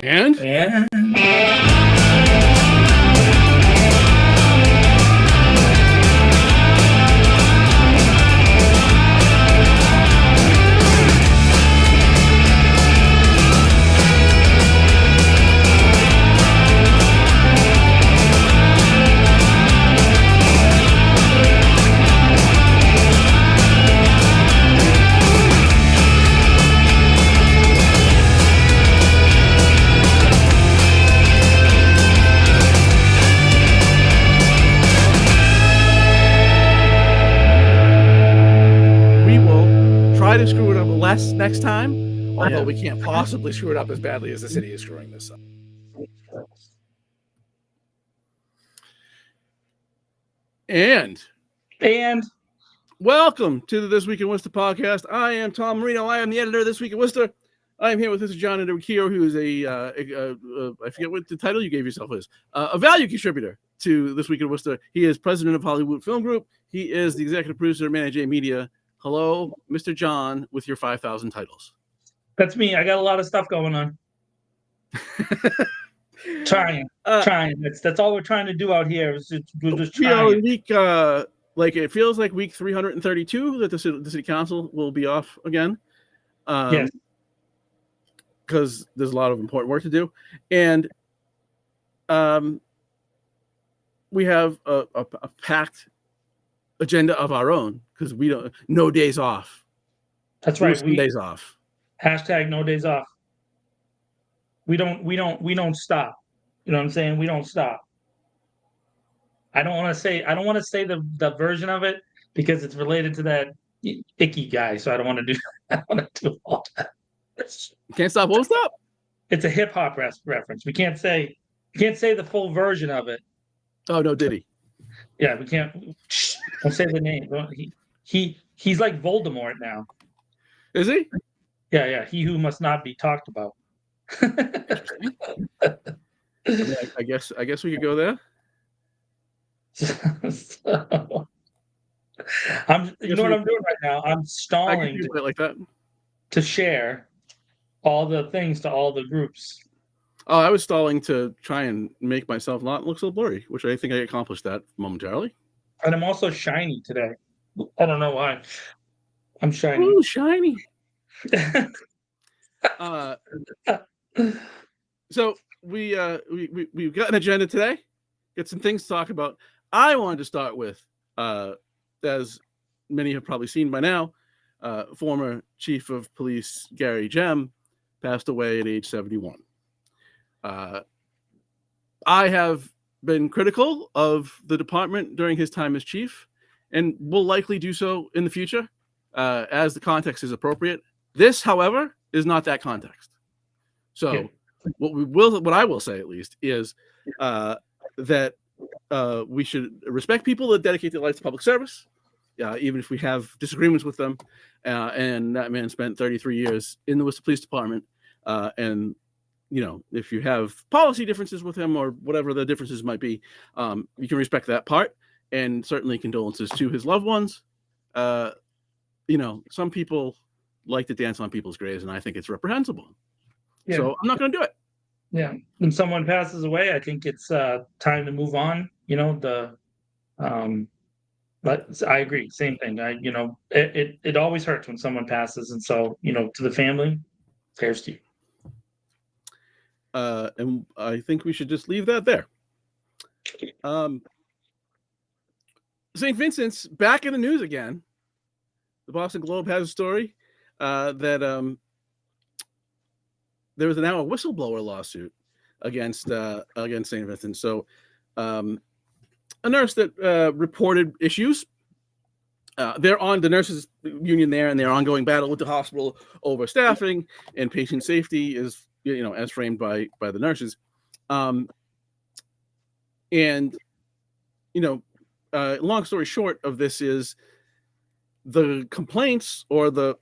And to screw it up less next time, although we can't possibly screw it up as badly as the city is screwing this up. And welcome to the This Week in Worcester podcast. I am Tom Marino. I am the editor of This Week in Worcester. I am here with Mr. John Enriquillo, who is I forget what the title you gave yourself is, a value contributor to This Week in Worcester. He is president of Hollywood Film Group. He is the executive producer of Manage Media. Hello, Mr. John, with your 5,000 titles. That's me. I got a lot of stuff going on. Trying. That's all we're trying to do out here. We're just trying. Week, it feels like week 332 that the city council will be off again. Yes. Because there's a lot of important work to do, and we have a packed agenda of our own because we don't no days off. That's right. Days off. Hashtag no days off. We don't stop. You know what I'm saying? We don't stop. I don't want to say the version of it because it's related to that icky guy. So I don't want to do. I don't want to do all that. Can't stop, won't stop. It's a hip hop reference. We can't say the full version of it. Oh no, did he? Yeah, we can't. Don't say the name. He's like Voldemort now. Is he? Yeah. He who must not be talked about. I guess we could go there. You know what I'm doing right now? I'm stalling to share all the things to all the groups. Oh, I was stalling to try and make myself not look so blurry, which I think I accomplished that momentarily. And I'm also shiny today. I don't know why. I'm shiny. Ooh, shiny. So we've got an agenda today. Got some things to talk about. I wanted to start with, as many have probably seen by now, former Chief of Police Gary Gemme passed away at age 71. I have been critical of the department during his time as chief, and will likely do so in the future, as the context is appropriate. This, however, is not that context. So, what I will say at least is that we should respect people that dedicate their life to public service, even if we have disagreements with them. And that man spent 33 years in the Worcester Police Department, and if you have policy differences with him or whatever the differences might be, you can respect that part, and certainly condolences to his loved ones. Some people like to dance on people's graves, and I think it's reprehensible. Yeah. So I'm not going to do it. Yeah. When someone passes away, I think it's time to move on. But I agree. Same thing. It always hurts when someone passes. And so, to the family, prayers to you. And I think we should just leave that there. St. Vincent's back in the news again. The Boston Globe has a story that there was now a whistleblower lawsuit against St. Vincent. So a nurse that reported issues. They're on the nurses union there, and their ongoing battle with the hospital over staffing and patient safety is, as framed by the nurses. Long story short of this is the complaints or the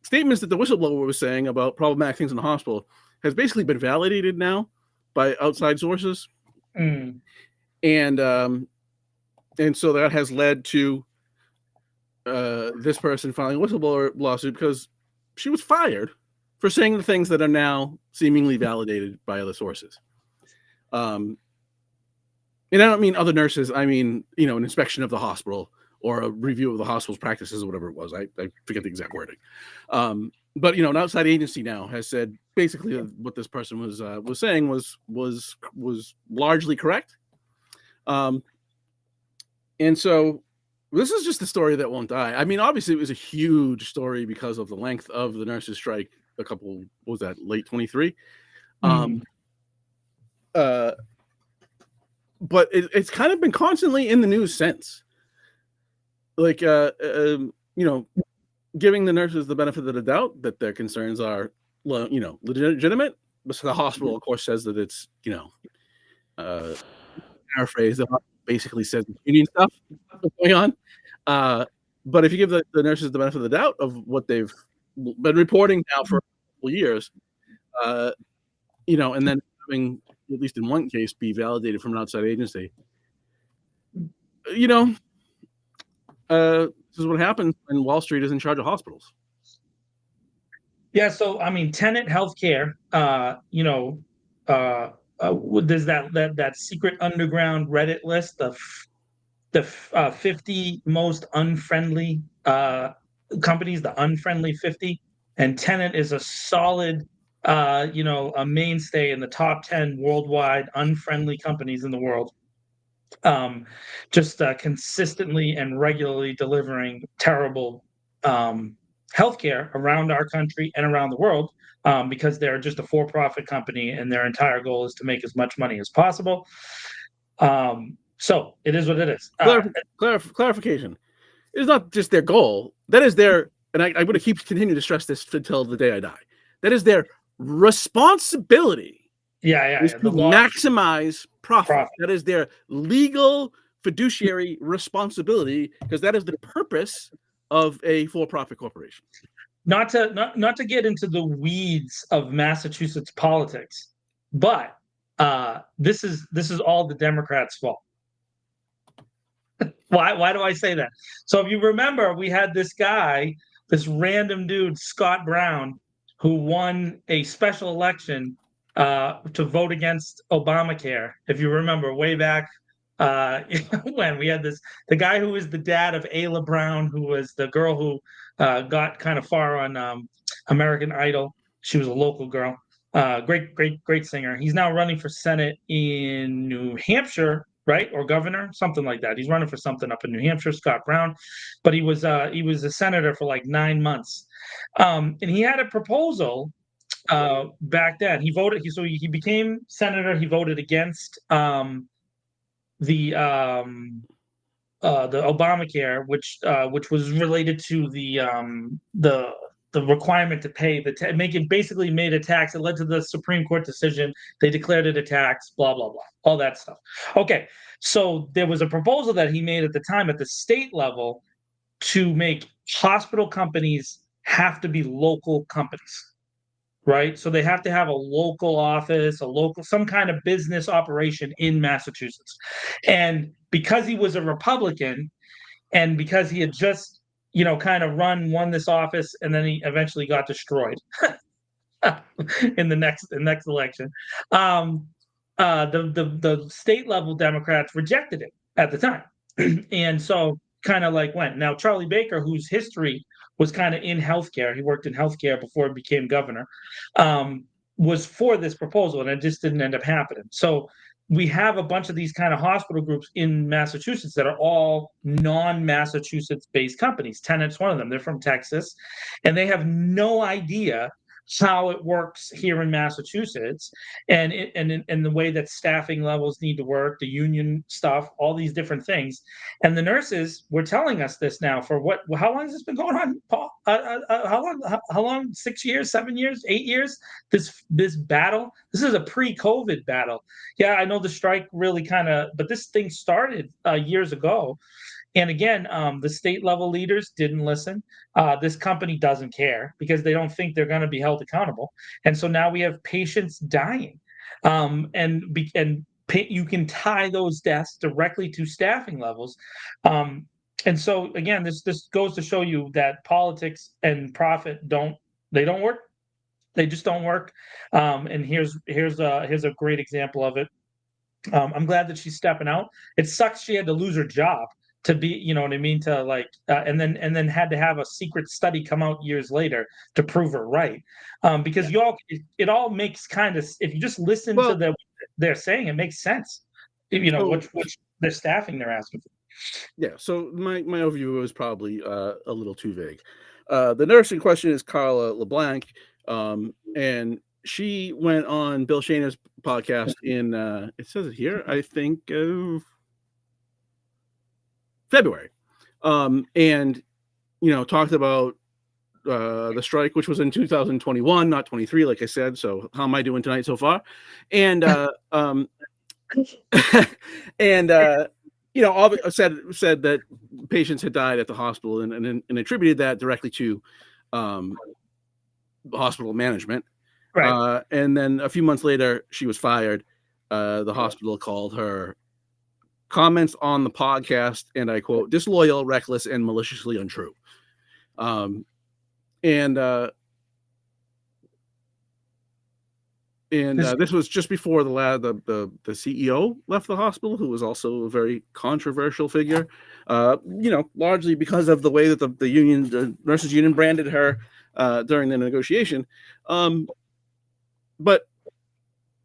statements that the whistleblower was saying about problematic things in the hospital has basically been validated now by outside sources. And so that has led to this person filing a whistleblower lawsuit because she was fired for saying the things that are now seemingly validated by other sources. And I don't mean other nurses. I mean, an inspection of the hospital or a review of the hospital's practices or whatever it was. I forget the exact wording. But an outside agency now has said basically what this person was saying was largely correct. And so this is just a story that won't die. I mean, obviously it was a huge story because of the length of the nurses' strike. Late 23? But it's kind of been constantly in the news since. Like, giving the nurses the benefit of the doubt that their concerns are, legitimate. But the hospital, of course, says that it's, paraphrase, that basically says union stuff going on. But if you give the nurses the benefit of the doubt of what they've been reporting now for a couple years, and then having, at least in one case, be validated from an outside agency, this is what happens when Wall Street is in charge of hospitals. Yeah, so I mean, Tenet Healthcare, there's that secret underground Reddit list of the 50 most unfriendly companies, the unfriendly 50, and Tenet is a solid, a mainstay in the top 10 worldwide unfriendly companies in the world. Just consistently and regularly delivering terrible healthcare around our country and around the world, because they're just a for-profit company and their entire goal is to make as much money as possible. So it is what it is. Clarification. It's not just their goal. That is their, and I'm going to continue to stress this until the day I die. That is their responsibility. Is to maximize profit. That is their legal fiduciary responsibility, because that is the purpose of a for-profit corporation. Not to get into the weeds of Massachusetts politics, but this is all the Democrats' fault. Why do I say that? So if you remember, we had this random dude, Scott Brown, who won a special election to vote against Obamacare. If you remember, way back when we had the guy who was the dad of Ayla Brown, who was the girl who got kind of far on American Idol. She was a local girl. Great singer. He's now running for Senate in New Hampshire, right? Or governor, something like that. He's running for something up in New Hampshire, Scott Brown. But he was a senator for like 9 months. And he had a proposal back then. He voted, so he became senator. He voted against the Obamacare, which was related to the requirement to pay basically made a tax. It led to the Supreme Court decision. They declared it a tax, blah, blah, blah, all that stuff. Okay. So there was a proposal that he made at the time at the state level to make hospital companies have to be local companies, right? So they have to have a local office, some kind of business operation in Massachusetts. And because he was a Republican and because he had just kind of won this office, and then he eventually got destroyed in the next election. The state level Democrats rejected it at the time, and so kind of like went. Now Charlie Baker, whose history was kind of in healthcare, he worked in healthcare before he became governor, was for this proposal, and it just didn't end up happening. So we have a bunch of these kind of hospital groups in Massachusetts that are all non-Massachusetts-based companies. Tenet's one of them. They're from Texas, and they have no idea how it works here in Massachusetts, and the way that staffing levels need to work, the union stuff, all these different things. And the nurses were telling us this now for how long has this been going on, Paul? How long? 6 years, 7 years, 8 years? This battle? This is a pre-COVID battle. Yeah, I know the strike really but this thing started years ago. And again, the state level leaders didn't listen. This company doesn't care because they don't think they're going to be held accountable. And so now we have patients dying. You can tie those deaths directly to staffing levels. And so again, this goes to show you that politics and profit don't work. They just don't work. And here's a great example of it. I'm glad that she's stepping out. It sucks she had to lose her job to be, you know what I mean, to like, and then had to have a secret study come out years later to prove her right. Because it all makes kind of, if you just listen to Well, they're saying, it makes sense. You know, so which their staffing they're asking for. yeah, so my overview was probably a little too vague. The nurse in question is Carla LeBlanc, and she went on Bill Shaner's podcast in it says it here, I think February, and talked about the strike, which was in 2021, not 23, like I said. So how am I doing tonight so far? And and said that patients had died at the hospital and attributed that directly to hospital management. Right. And then a few months later, she was fired. The hospital called her comments on the podcast, and I quote, disloyal, reckless, and maliciously untrue. This was just before the CEO left the hospital, who was also a very controversial figure, largely because of the way that the nurses union branded her during the negotiation. But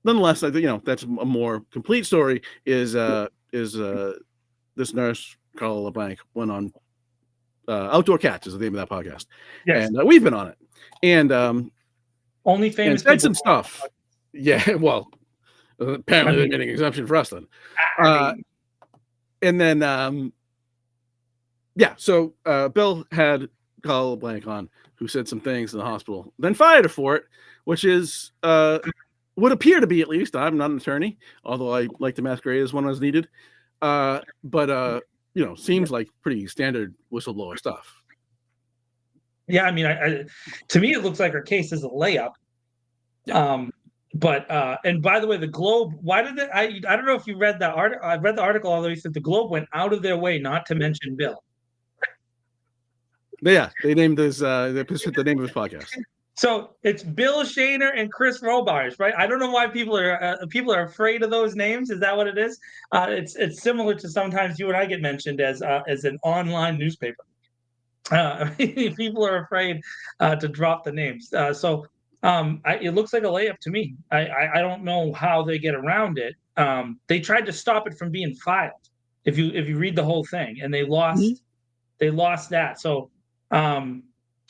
nonetheless, I think that's a more complete story. Is this nurse Carla LeBlanc went on Outdoor Cats is the name of that podcast, Yes. and we've been on it, and only famous and said people some stuff. Yeah, well, apparently they made an exemption for us then. And then, so Bill had Carla LeBlanc on, who said some things in the hospital, then fired her for it, which is would appear to be, at least. I'm not an attorney, although I like to masquerade as one as needed. But seems like pretty standard whistleblower stuff. Yeah, I mean, to me, it looks like her case is a layup. But and by the way, the Globe, why did it? I don't know if you read that article. I read the article, although he said the Globe went out of their way not to mention Bill. Yeah, they named this. They put the name of his podcast. So it's Bill Shaner and Chris Robards, right? I don't know why people are afraid of those names. Is that what it is? It's similar to sometimes you and I get mentioned as an online newspaper. People are afraid to drop the names. It looks like a layup to me. I don't know how they get around it. They tried to stop it from being filed. If you read the whole thing, and they lost that. So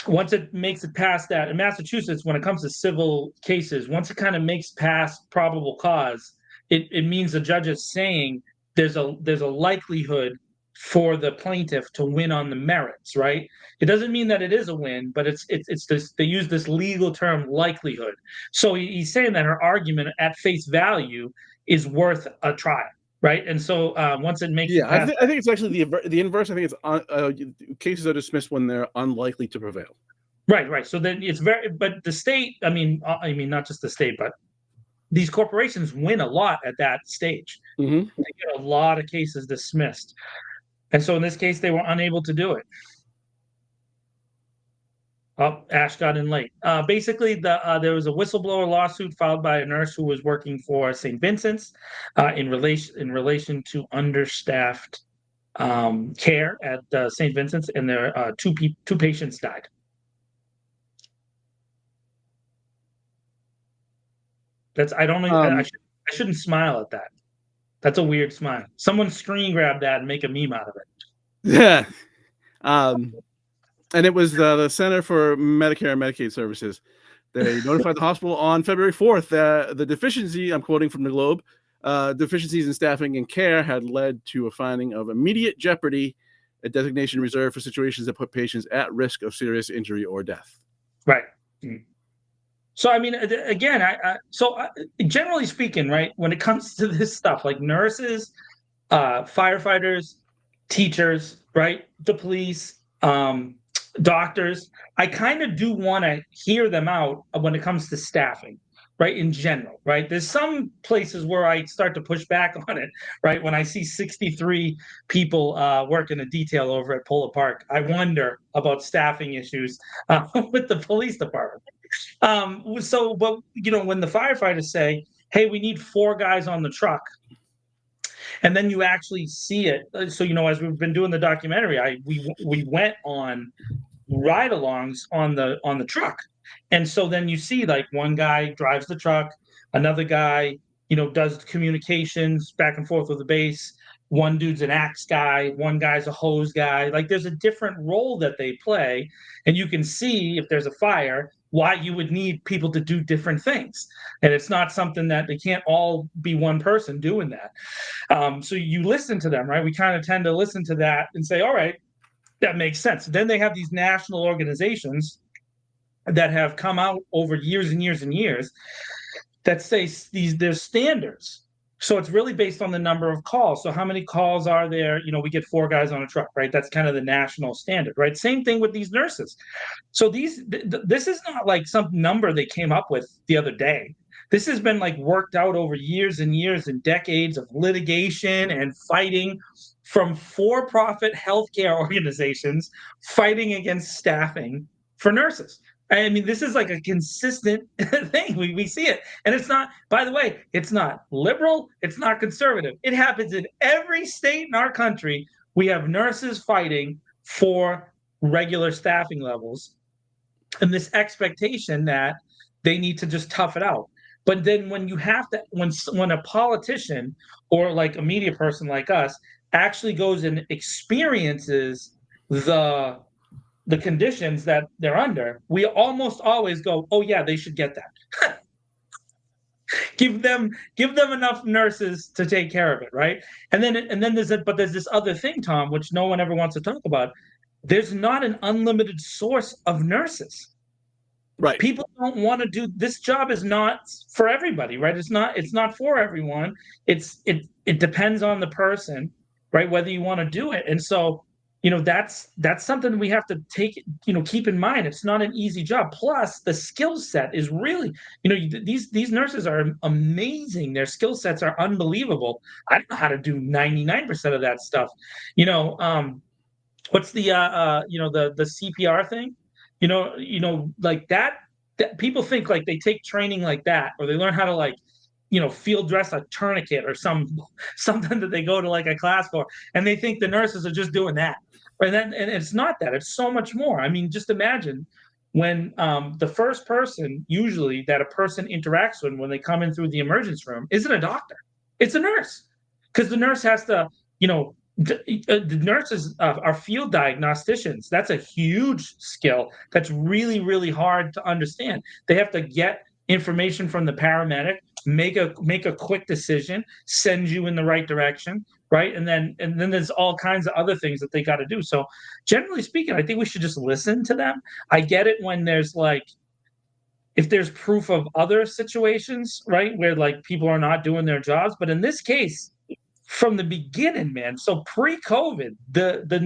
once it makes it past that, in Massachusetts, when it comes to civil cases, once it kind of makes past probable cause, it means the judge is saying there's a likelihood for the plaintiff to win on the merits, right? It doesn't mean that it is a win, but it's this, they use this legal term likelihood. So he's saying that her argument at face value is worth a trial, right? And so once it makes it past, I think it's actually the inverse. I think it's cases are dismissed when they're unlikely to prevail. Right. So then it's but the state, I mean not just the state, but these corporations win a lot at that stage. Mm-hmm. They get a lot of cases dismissed. And so in this case, they were unable to do it. Oh, Ash got in late. Basically, there was a whistleblower lawsuit filed by a nurse who was working for St. Vincent's in relation to understaffed care at St. Vincent's, and there two patients died. I don't know. I shouldn't smile at that. That's a weird smile. Someone screen grab that and make a meme out of it. Yeah. And it was the Center for Medicare and Medicaid Services. They notified the hospital on February 4th that the deficiency, I'm quoting from the Globe, deficiencies in staffing and care had led to a finding of immediate jeopardy, a designation reserved for situations that put patients at risk of serious injury or death. Right. So, I mean, again, generally speaking, right, when it comes to this stuff, like nurses, firefighters, teachers, right, the police, doctors, I kind of do want to hear them out when it comes to staffing, right? In general, right? There's some places where I start to push back on it, right? When I see 63 people working a detail over at Polo Park, I wonder about staffing issues with the police department. But when the firefighters say, "Hey, we need 4 guys on the truck," and then you actually see it. So as we've been doing the documentary, we went on ride-alongs on the truck, and so then you see like one guy drives the truck, another guy does communications back and forth with the base. One dude's an axe guy, one guy's a hose guy. Like there's a different role that they play, and you can see if there's a fire why you would need people to do different things, and it's not something that they can't all be one person doing that. So you listen to them, right? We kind of tend to listen to that and say, all right, that makes sense. Then they have these national organizations that have come out over years and years and years that say there's standards. So it's really based on the number of calls. So how many calls are there? We get 4 guys on a truck, right? That's kind of the national standard, right? Same thing with these nurses. So this is not like some number they came up with the other day. This has been like worked out over years and years and decades of litigation and fighting from for-profit healthcare organizations fighting against staffing for nurses. I mean, this is like a consistent thing. We see it. And it's not, by the way, it's not liberal, it's not conservative. It happens in every state in our country. We have nurses fighting for regular staffing levels and this expectation that they need to just tough it out. But then when you have to, when a politician or like a media person like us actually goes and experiences the conditions that they're under, we almost always go, "Oh yeah, they should get that." give them enough nurses to take care of it, right? And then there's this other thing, Tom, which no one ever wants to talk about. There's not an unlimited source of nurses. Right. People don't want to do this job is not for everybody, right? It's not for everyone. It depends on the person, right? Whether you want to do it. And so, that's something we have to keep in mind. It's not an easy job. Plus, the skill set is really, these nurses are amazing. Their skill sets are unbelievable. I don't know how to do 99% of that stuff. What's the the CPR thing? Like that people think like they take training like that, or they learn how to like, field dress a tourniquet or something that they go to like a class for, and they think the nurses are just doing that. And it's not that. It's so much more. I mean, just imagine when the first person usually that a person interacts with when they come in through the emergency room isn't a doctor, it's a nurse, because the nurse has to, the nurses are field diagnosticians. That's a huge skill. That's really, really hard to understand. They have to get information from the paramedic, make a quick decision, send you in the right direction, right? And then there's all kinds of other things that they got to do. So generally speaking, I think we should just listen to them. I get it when there's like, if there's proof of other situations, right, where like people are not doing their jobs, but in this case, from the beginning, man. So pre-COVID, the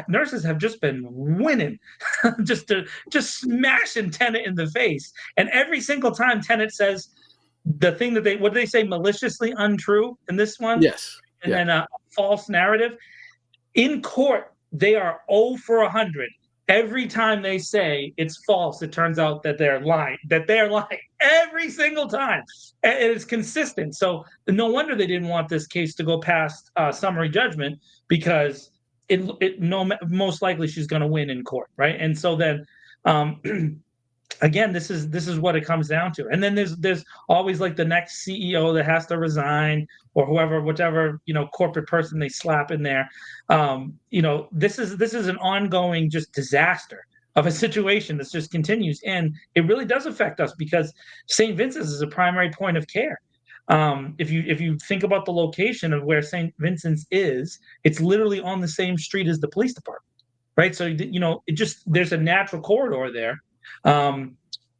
nurses have just been winning, just smashing Tenet in the face. And every single time Tenet says the thing that what do they say, maliciously untrue in this one? Yes. And then a false narrative. In court, they are 0 for 100. Every time they say it's false, it turns out that they're lying. Every single time. And it's consistent. So no wonder they didn't want this case to go past summary judgment, because most likely she's going to win in court, right? And so then, again, this is what it comes down to. And then there's always like the next CEO that has to resign, or whichever corporate person they slap in there. This is an ongoing just disaster of a situation that just continues, and it really does affect us because St. Vincent's is a primary point of care. If you think about the location of where St. Vincent's is, it's literally on the same street as the police department, right? So there's a natural corridor there.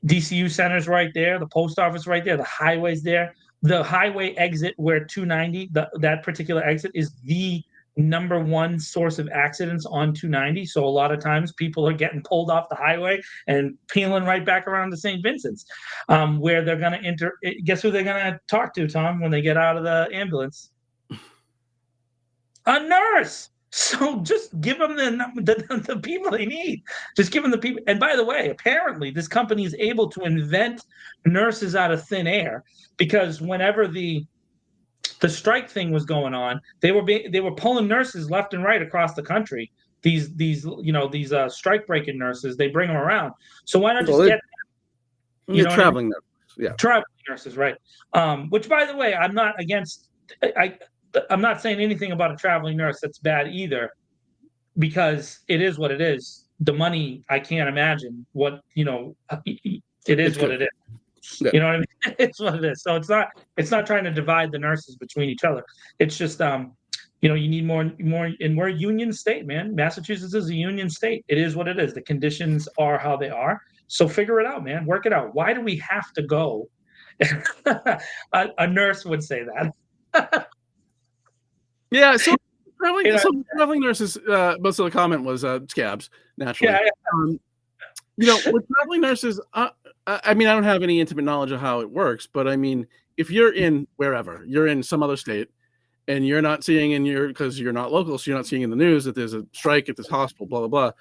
DCU center's right there, the post office right there, the highway's there. The highway exit where 290, that particular exit, is the #1 source of accidents on 290. So a lot of times people are getting pulled off the highway and peeling right back around to St. Vincent's, where they're going to enter. Guess who they're going to talk to, Tom, when they get out of the ambulance? A nurse. So just give them the people they need. Just give them the people. And by the way, apparently this company is able to invent nurses out of thin air, because whenever the strike thing was going on, they were pulling nurses left and right across the country. These strike breaking nurses, they bring them around. So why not just get traveling nurses? Yeah, traveling nurses, right? Which, by the way, I'm not against. I'm not saying anything about a traveling nurse that's bad either, because it is what it is. The money, I can't imagine what it is what it is. Yeah. You know what I mean? It's what it is. So it's not trying to divide the nurses between each other. It's just you need more, and we're a union state, man. Massachusetts is a union state. It is what it is. The conditions are how they are. So figure it out, man. Work it out. Why do we have to go? A nurse would say that. Yeah, so traveling nurses, most of the comment was scabs, naturally. Yeah. With traveling nurses, I mean, I don't have any intimate knowledge of how it works, but I mean, if you're in wherever, you're in some other state, and you're not seeing because you're not local, so you're not seeing in the news that there's a strike at this hospital, blah, blah, blah,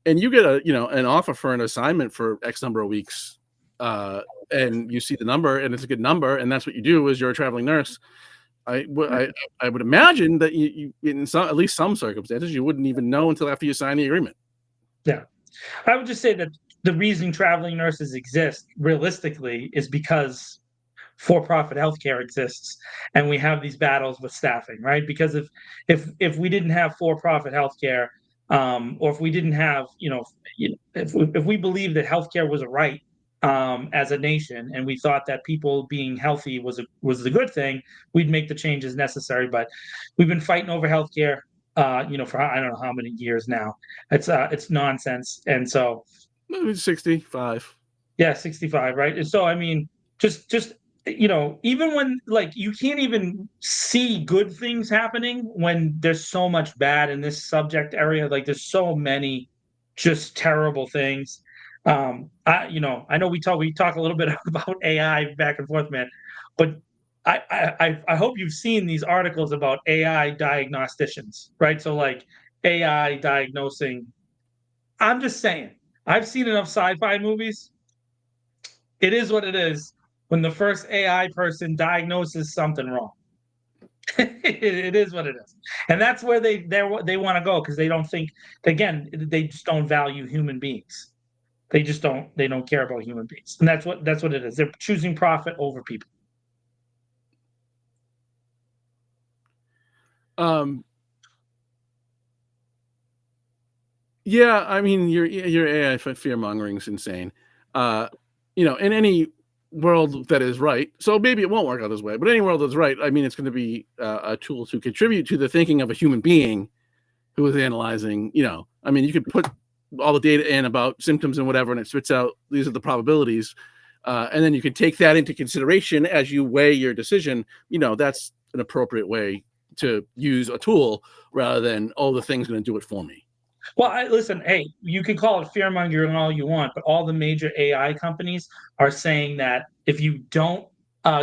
and you get an offer for an assignment for X number of weeks, and you see the number, and it's a good number, and that's what you do as you're a traveling nurse. I would imagine that you in at least some circumstances, you wouldn't even know until after you sign the agreement. Yeah. I would just say that the reason traveling nurses exist realistically is because for-profit healthcare exists, and we have these battles with staffing, right? Because if we didn't have for-profit healthcare, or if we didn't have, if we believe that healthcare was a right, as a nation, and we thought that people being healthy was the good thing, we'd make the changes necessary. But we've been fighting over healthcare, for I don't know how many years now. It's nonsense, and so 65. Yeah, 65, right? And so I mean, just even when you can't even see good things happening when there's so much bad in this subject area. Like there's so many just terrible things. I know we talk a little bit about AI back and forth, man, but I hope you've seen these articles about AI diagnosticians, right? So like AI diagnosing. I'm just saying, I've seen enough sci-fi movies. It is what it is when the first AI person diagnoses something wrong. It is what it is, and that's where they want to go, because they don't think, again, they just don't value human beings. They don't care about human beings, and that's what it is. They're choosing profit over people. Yeah, I mean, your AI fear mongering is insane. In any world that is right, so maybe it won't work out this way, but any world that's right, I mean, it's going to be a tool to contribute to the thinking of a human being who is analyzing. I mean, you could put all the data in about symptoms and whatever, and it spits out these are the probabilities, and then you can take that into consideration as you weigh your decision. That's an appropriate way to use a tool rather than, the thing's going to do it for me. Well, listen, hey, you can call it fear mongering all you want, but all the major AI companies are saying that if you don't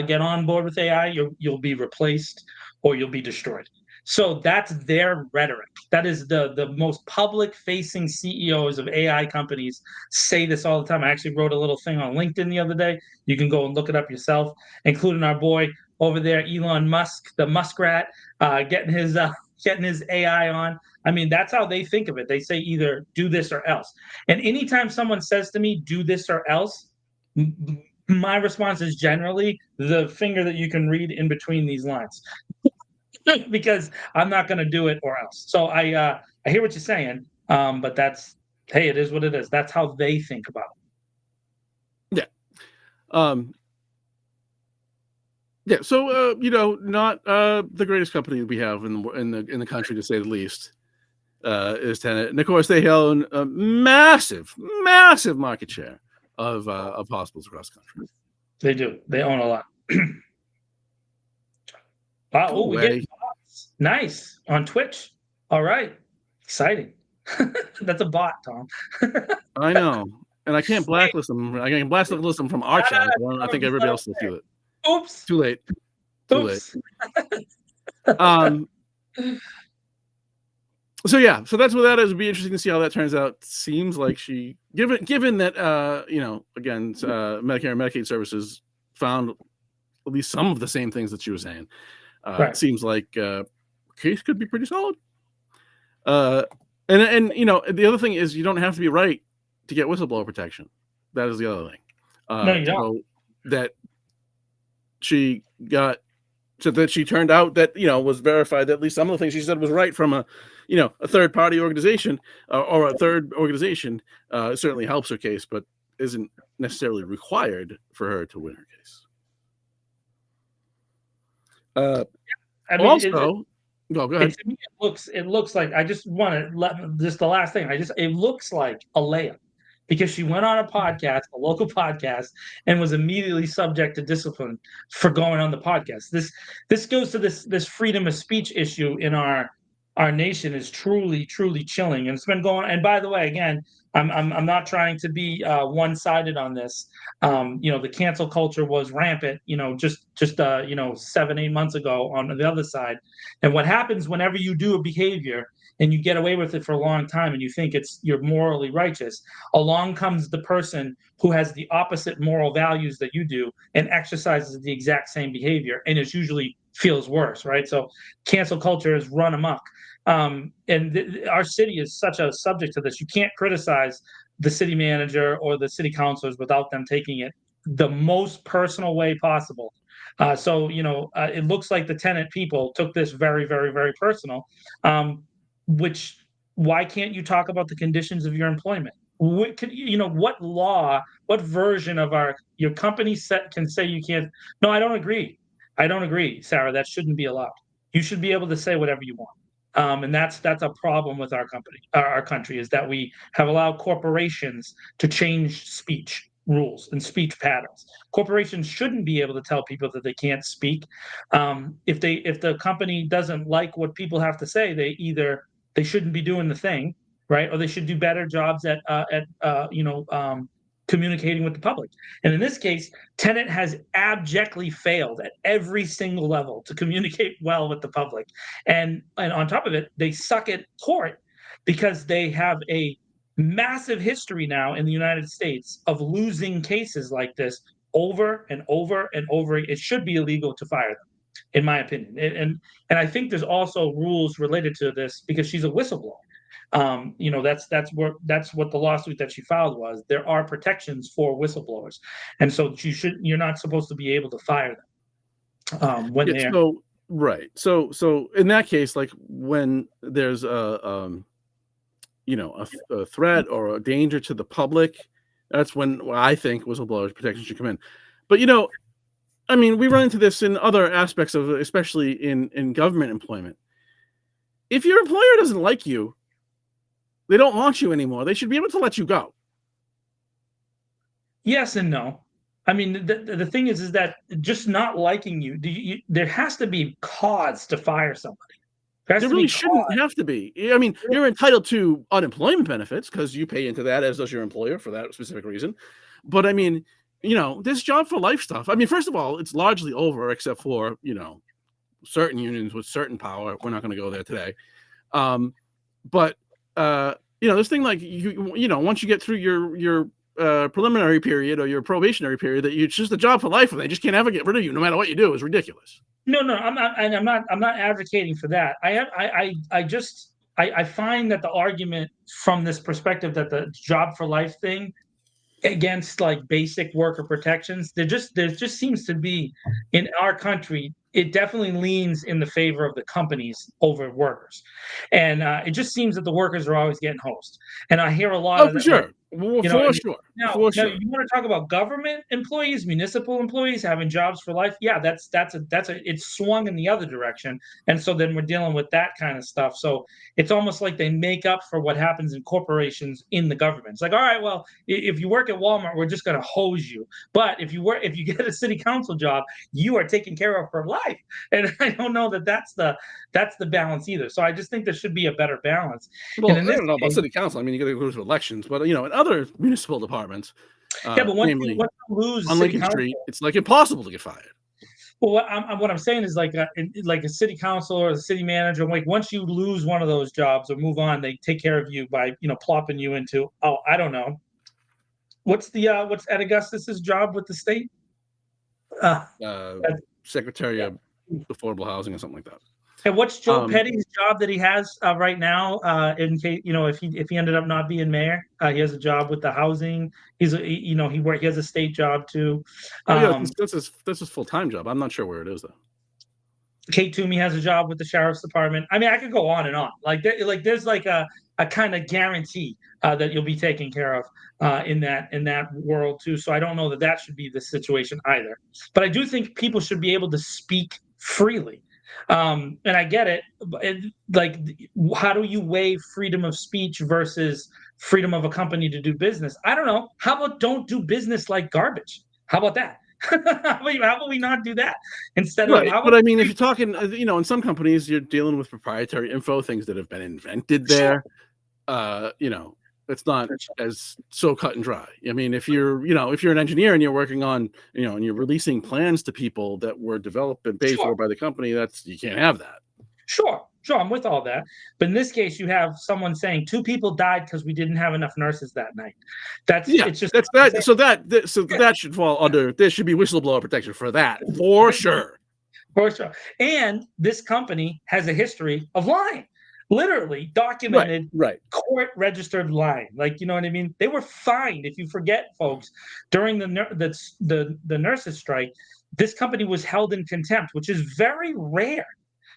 get on board with AI, you'll be replaced or you'll be destroyed. So that's their rhetoric. That is the most public-facing CEOs of AI companies say this all the time. I actually wrote a little thing on LinkedIn the other day. You can go and look it up yourself, including our boy over there, Elon Musk, the muskrat, getting his AI on. I mean, that's how they think of it. They say either do this or else. And anytime someone says to me, do this or else, my response is generally the finger that you can read in between these lines. Because I'm not going to do it or else. So I hear what you're saying, but hey, it is what it is. That's how they think about it. Yeah. Yeah. So not the greatest company we have in the country, to say the least, is Tenet, and of course they own a massive market share of hospitals across the country. They do. They own a lot. Wow. Oh, we get nice on Twitch. All right. Exciting. That's a bot, Tom. I know, and I can't blacklist them. I can blacklist them from our chat. I think everybody else will do it. Oops. Too late. Too late. Oops. So yeah, so that's what that is. It'd be interesting to see how that turns out. Seems like she, given that again, Medicare and Medicaid services found at least some of the same things that she was saying. Right. It seems like case could be pretty solid. And the other thing is you don't have to be right to get whistleblower protection. That is the other thing. No, you don't. So that she got, so that she turned out that was verified that at least some of the things she said was right from a third party organization or a third organization certainly helps her case, but isn't necessarily required for her to win her case. I mean, also, go ahead. To me, it looks like, I just want to just the last thing. It looks like a layup, because she went on a podcast, a local podcast, and was immediately subject to discipline for going on the podcast. This goes to this freedom of speech issue in our nation is truly chilling, and it's been going. And by the way, again, I'm not trying to be one-sided on this. The cancel culture was rampant, just 7-8 months ago on the other side. And what happens whenever you do a behavior and you get away with it for a long time and you think you're morally righteous, along comes the person who has the opposite moral values that you do and exercises the exact same behavior, and it usually feels worse, right? So cancel culture is run amok. And our city is such a subject to this. You can't criticize the city manager or the city councilors without them taking it the most personal way possible. So it looks like the tenant people took this very, very, very personal. Which, why can't you talk about the conditions of your employment? What law, what version of your company can say you can't? No, I don't agree. I don't agree, Sarah. That shouldn't be allowed. You should be able to say whatever you want. And that's a problem with our country, is that we have allowed corporations to change speech rules and speech patterns. Corporations shouldn't be able to tell people that they can't speak. If the company doesn't like what people have to say, they shouldn't be doing the thing, right? Or they should do better jobs at communicating with the public. And in this case, Tenet has abjectly failed at every single level to communicate well with the public. And on top of it, they suck at court because they have a massive history now in the United States of losing cases like this over and over and over. It should be illegal to fire them, in my opinion. And I think there's also rules related to this because she's a whistleblower. That's what the lawsuit that she filed was. There are protections for whistleblowers, and so you're not supposed to be able to fire them when they're right. So in that case, like when there's a threat or a danger to the public, that's when I think whistleblowers protection should come in. But I mean, we run into this in other aspects of, especially in government employment. If your employer doesn't like you, they don't want you anymore, they should be able to let you go. Yes and no. I mean, the thing is that just not liking you, there has to be cause to fire somebody. There really shouldn't have to be. I mean, you're entitled to unemployment benefits because you pay into that, as does your employer, for that specific reason. But I mean, this job for life stuff, I mean, first of all, it's largely over except for, certain unions with certain power. We're not going to go there today. But this thing, like, once you get through your preliminary period or your probationary period, that it's just a job for life and they just can't ever get rid of you no matter what you do, is ridiculous. No, I'm not advocating for that. I find that the argument from this perspective, that the job for life thing against like basic worker protections, there just seems to be, in our country, it definitely leans in the favor of the companies over workers. And it just seems that the workers are always getting hosed. And I hear a lot of that. Sure. For sure. Now, you want to talk about government employees, municipal employees having jobs for life? Yeah, it's swung in the other direction, and so then we're dealing with that kind of stuff. So it's almost like they make up for what happens in corporations in the government. It's like, all right, well, if you work at Walmart, we're just going to hose you. But if you get a city council job, you are taken care of for life. life. And I don't know that that's the balance either. So I just think there should be a better balance. Well, And in I this don't know about case, city council. I mean, you got to go to elections, but in other municipal departments, yeah, but namely once you lose on city Lincoln council, Street, it's like impossible to get fired. well, what I'm saying is like a city council or a city manager, like once you lose one of those jobs or move on, they take care of you by plopping you into, oh, I don't know, what's Ed Augustus's job with the state? Uh, Uh, uh, Secretary yeah. of Affordable Housing or something like that. And what's Joe Um, Petty's job that he has right now? In case if he ended up not being mayor, he has a job with the housing. He has a state job too. oh yeah, Um, that's his full-time job. I'm not sure where it is though. Kate Toomey has a job with the sheriff's department. I mean, I could go on and on. There's like a kind of guarantee that you'll be taken care of in that world too. So I don't know that that should be the situation either. But I do think people should be able to speak freely. And I get it. Like, how do you weigh freedom of speech versus freedom of a company to do business? I don't know. How about don't do business like garbage? How about that? How about we not do that instead of Right, how but about I mean, if you're talking, in some companies, you're dealing with proprietary info, things that have been invented sure, there. It's not as so cut and dry. I mean, if you're an engineer and you're working on, and you're releasing plans to people that were developed and paid sure, for by the company, you can't have that. sure, sure, I'm with all that. But in this case, you have someone saying two people died because we didn't have enough nurses that night. Yeah, It's just that's that. So that should fall under. There should be whistleblower protection for that, for sure. for sure. And this company has a history of lying, literally Right, documented, right. court registered lying. Like, you know what I mean? They were fined. If you forget, folks, during the nurses strike, this company was held in contempt, which is very rare.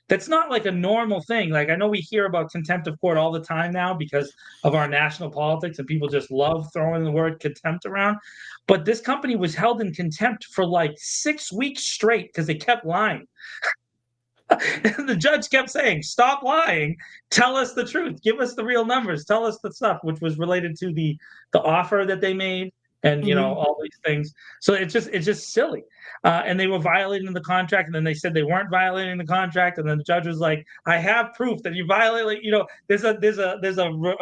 That's not like a normal thing. Like, I know we hear about contempt of court all the time now because of our national politics and people just love throwing the word contempt around. But this company was held in contempt for like 6 weeks straight because they kept lying. And the judge kept saying, "Stop lying. Tell us the truth. Give us the real numbers. Tell us the stuff," which was related to the offer that they made and Mhm. all these things. So it's just silly. And they were violating the contract, and then they said they weren't violating the contract, and then the judge was like, "I have proof that you violate." There's a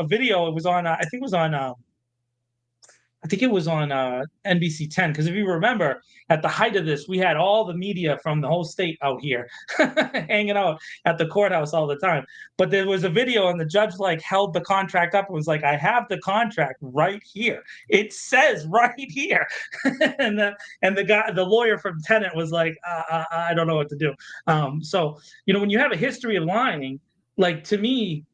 video. It was on. I think it was on NBC 10 because if you remember, at the height of this, we had all the media from the whole state out here hanging out at the courthouse all the time. But there was a video, and the judge like held the contract up and was like, "I have the contract right here. It says right here." and the lawyer from Tenet was like, "I don't know what to do." So when you have a history of lying, like to me,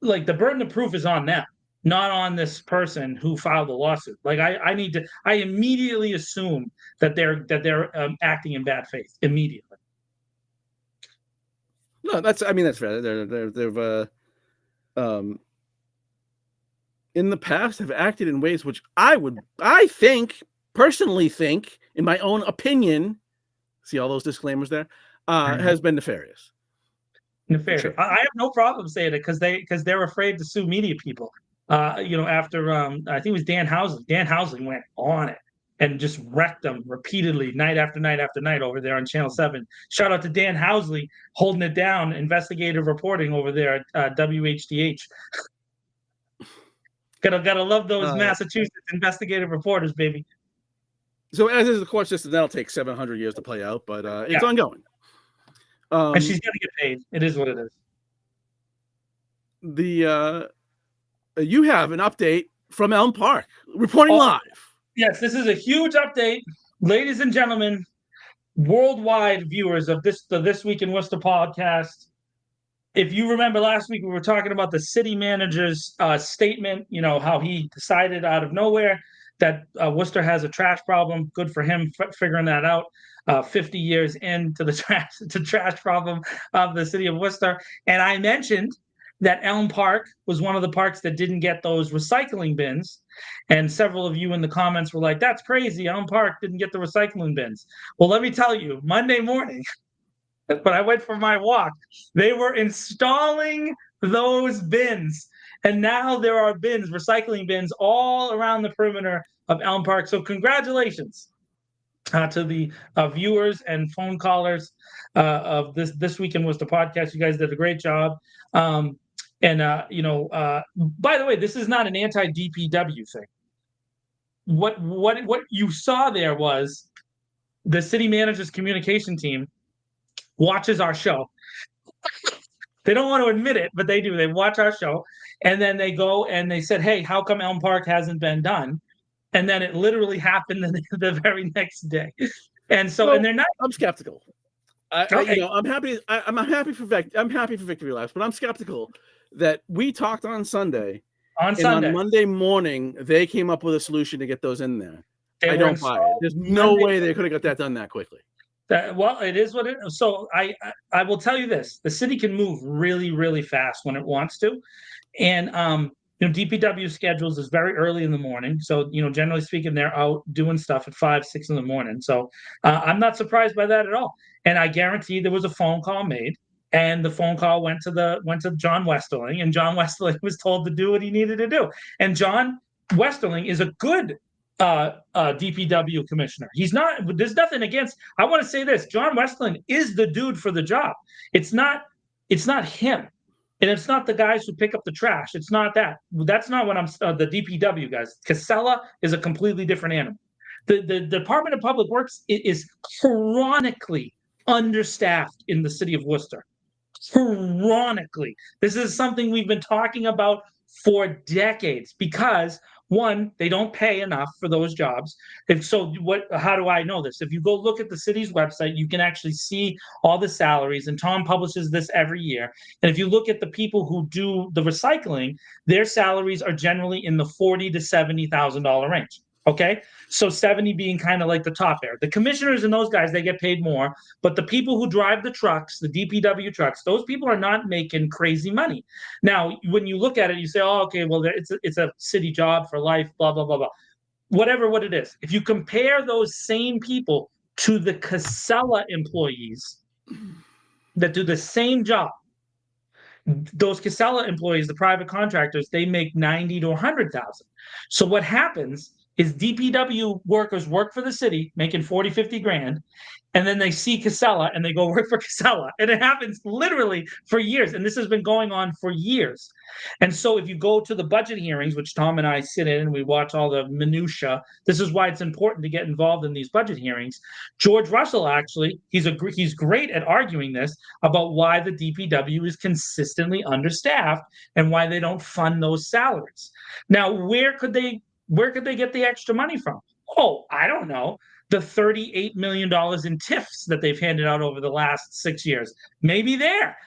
like the burden of proof is on them, not on this person who filed the lawsuit. Like I immediately assume that they're acting in bad faith immediately. No, that's fair. They've um, in the past have acted in ways which personally think, in my own opinion, see all those disclaimers there, has been nefarious. Nefarious. Sure. I have no problem saying it because they're afraid to sue media people. After I think it was Dan Housley. Dan Housley went on it and just wrecked them repeatedly, night after night after night over there on Channel 7. Shout out to Dan Housley holding it down, investigative reporting over there at WHDH. Gotta love those Massachusetts investigative reporters, baby. So as is the court system, that'll take 700 years to play out, but it's Yeah. ongoing. And she's gonna get paid. It is what it is. You have an update from Elm Park, reporting live. Yes, this is a huge update, ladies and gentlemen, worldwide viewers of the This Week in Worcester podcast. If you remember last week, we were talking about the city manager's statement, how he decided out of nowhere that Worcester has a trash problem. Good for him figuring that out 50 years into the trash problem of the city of Worcester. And I mentioned that Elm Park was one of the parks that didn't get those recycling bins. And several of you in the comments were like, "That's crazy. Elm Park didn't get the recycling bins." Well, let me tell you, Monday morning, when I went for my walk, they were installing those bins. And now there are recycling bins all around the perimeter of Elm Park. So congratulations to the viewers and phone callers of this week in Worcester podcast. You guys did a great job. And by the way, this is not an anti-DPW thing. What you saw there was the city manager's communication team watches our show. They don't want to admit it, but they do. They watch our show, and then they go and they said, "Hey, how come Elm Park hasn't been done?" And then it literally happened the very next day. And so, and they're not. I'm skeptical. Okay. I'm happy. I'm happy for Victory Laps, but I'm skeptical that we talked on Sunday. On Sunday, on Monday morning, they came up with a solution to get those in there. I don't buy it. There's no way they could have got that done that quickly. Well, it is what it is. So I will tell you this: the city can move really, really fast when it wants to, and DPW schedules is very early in the morning. So generally speaking, they're out doing stuff at 5, 6 in the morning. So I'm not surprised by that at all. And I guarantee there was a phone call made, and the phone call went to John Westerling, and John Westerling was told to do what he needed to do. And John Westerling is a good DPW commissioner. He's not. There's nothing against. I want to say this: John Westerling is the dude for the job. It's not him, and it's not the guys who pick up the trash. It's not that. That's not what I'm. The DPW guys. Casella is a completely different animal. The Department of Public Works is chronically understaffed in the city of Worcester. Chronically, this is something we've been talking about for decades because. One, they don't pay enough for those jobs. And so how do I know this? If you go look at the city's website, you can actually see all the salaries, and Tom publishes this every year. And if you look at the people who do the recycling, their salaries are generally in the $40,000 to $70,000 range. Okay, so 70 being kind of like the top there. The commissioners and those guys, they get paid more, but the people who drive the trucks, the DPW trucks, those people are not making crazy money. Now, when you look at it, you say, "Oh, okay, well, it's a city job for life, blah blah blah blah." Whatever what it is, if you compare those same people to the Casella employees that do the same job, those Casella employees, the private contractors, they make 90 to 100,000. So what happens is DPW workers work for the city making 40, 50 grand, and then they see Casella and they go work for Casella. And it happens literally for years. And this has been going on for years. And so if you go to the budget hearings, which Tom and I sit in and we watch all the minutia, this is why it's important to get involved in these budget hearings. George Russell, actually, he's great at arguing this about why the DPW is consistently understaffed and why they don't fund those salaries. Now, where could they get the extra money from? Oh, I don't know. The $38 million in TIFs that they've handed out over the last 6 years. Maybe there.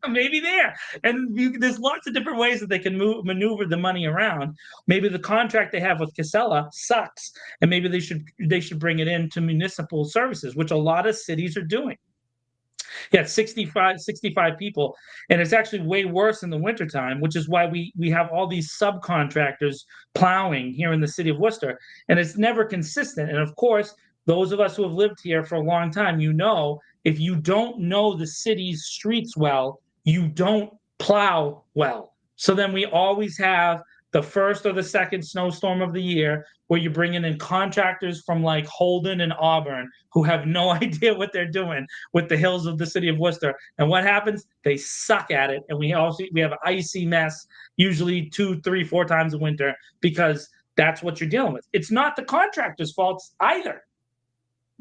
Maybe there. And there's lots of different ways that they can maneuver the money around. Maybe the contract they have with Casella sucks, and maybe they should bring it into municipal services, which a lot of cities are doing. Yeah, 65 people, and it's actually way worse in the wintertime, which is why we have all these subcontractors plowing here in the city of Worcester, and it's never consistent. And of course, those of us who have lived here for a long time, if you don't know the city's streets well, you don't plow well. So then we always have the first or the second snowstorm of the year where you're bringing in contractors from like Holden and Auburn who have no idea what they're doing with the hills of the city of Worcester. And what happens? They suck at it. And we have an icy mess, usually 2, 3, 4 times a winter, because that's what you're dealing with. It's not the contractor's fault either,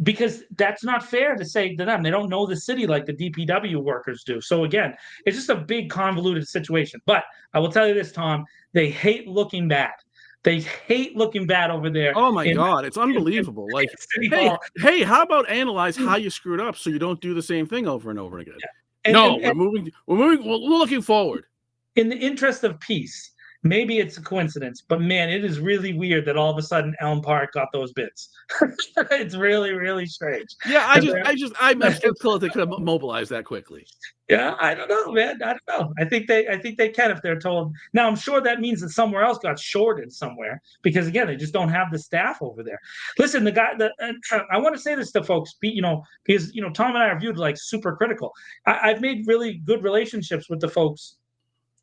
because that's not fair to say to them. They don't know the city like the DPW workers do. So again, it's just a big convoluted situation. But I will tell you this, Tom, they hate looking bad. They hate looking bad over there. Oh my God, it's unbelievable. Like, hey, how about analyze how you screwed up so you don't do the same thing over and over again? Yeah. We're looking forward. In the interest of peace, maybe it's a coincidence, but man, it is really weird that all of a sudden Elm Park got those bids. It's really, really strange. Yeah, I'm skeptical they could have mobilized that quickly. Yeah, I don't know, man. I don't know. I think they can if they're told. Now, I'm sure that means that somewhere else got shorted somewhere because again, they just don't have the staff over there. Listen, I want to say this to folks, because Tom and I are viewed like super critical. I've made really good relationships with the folks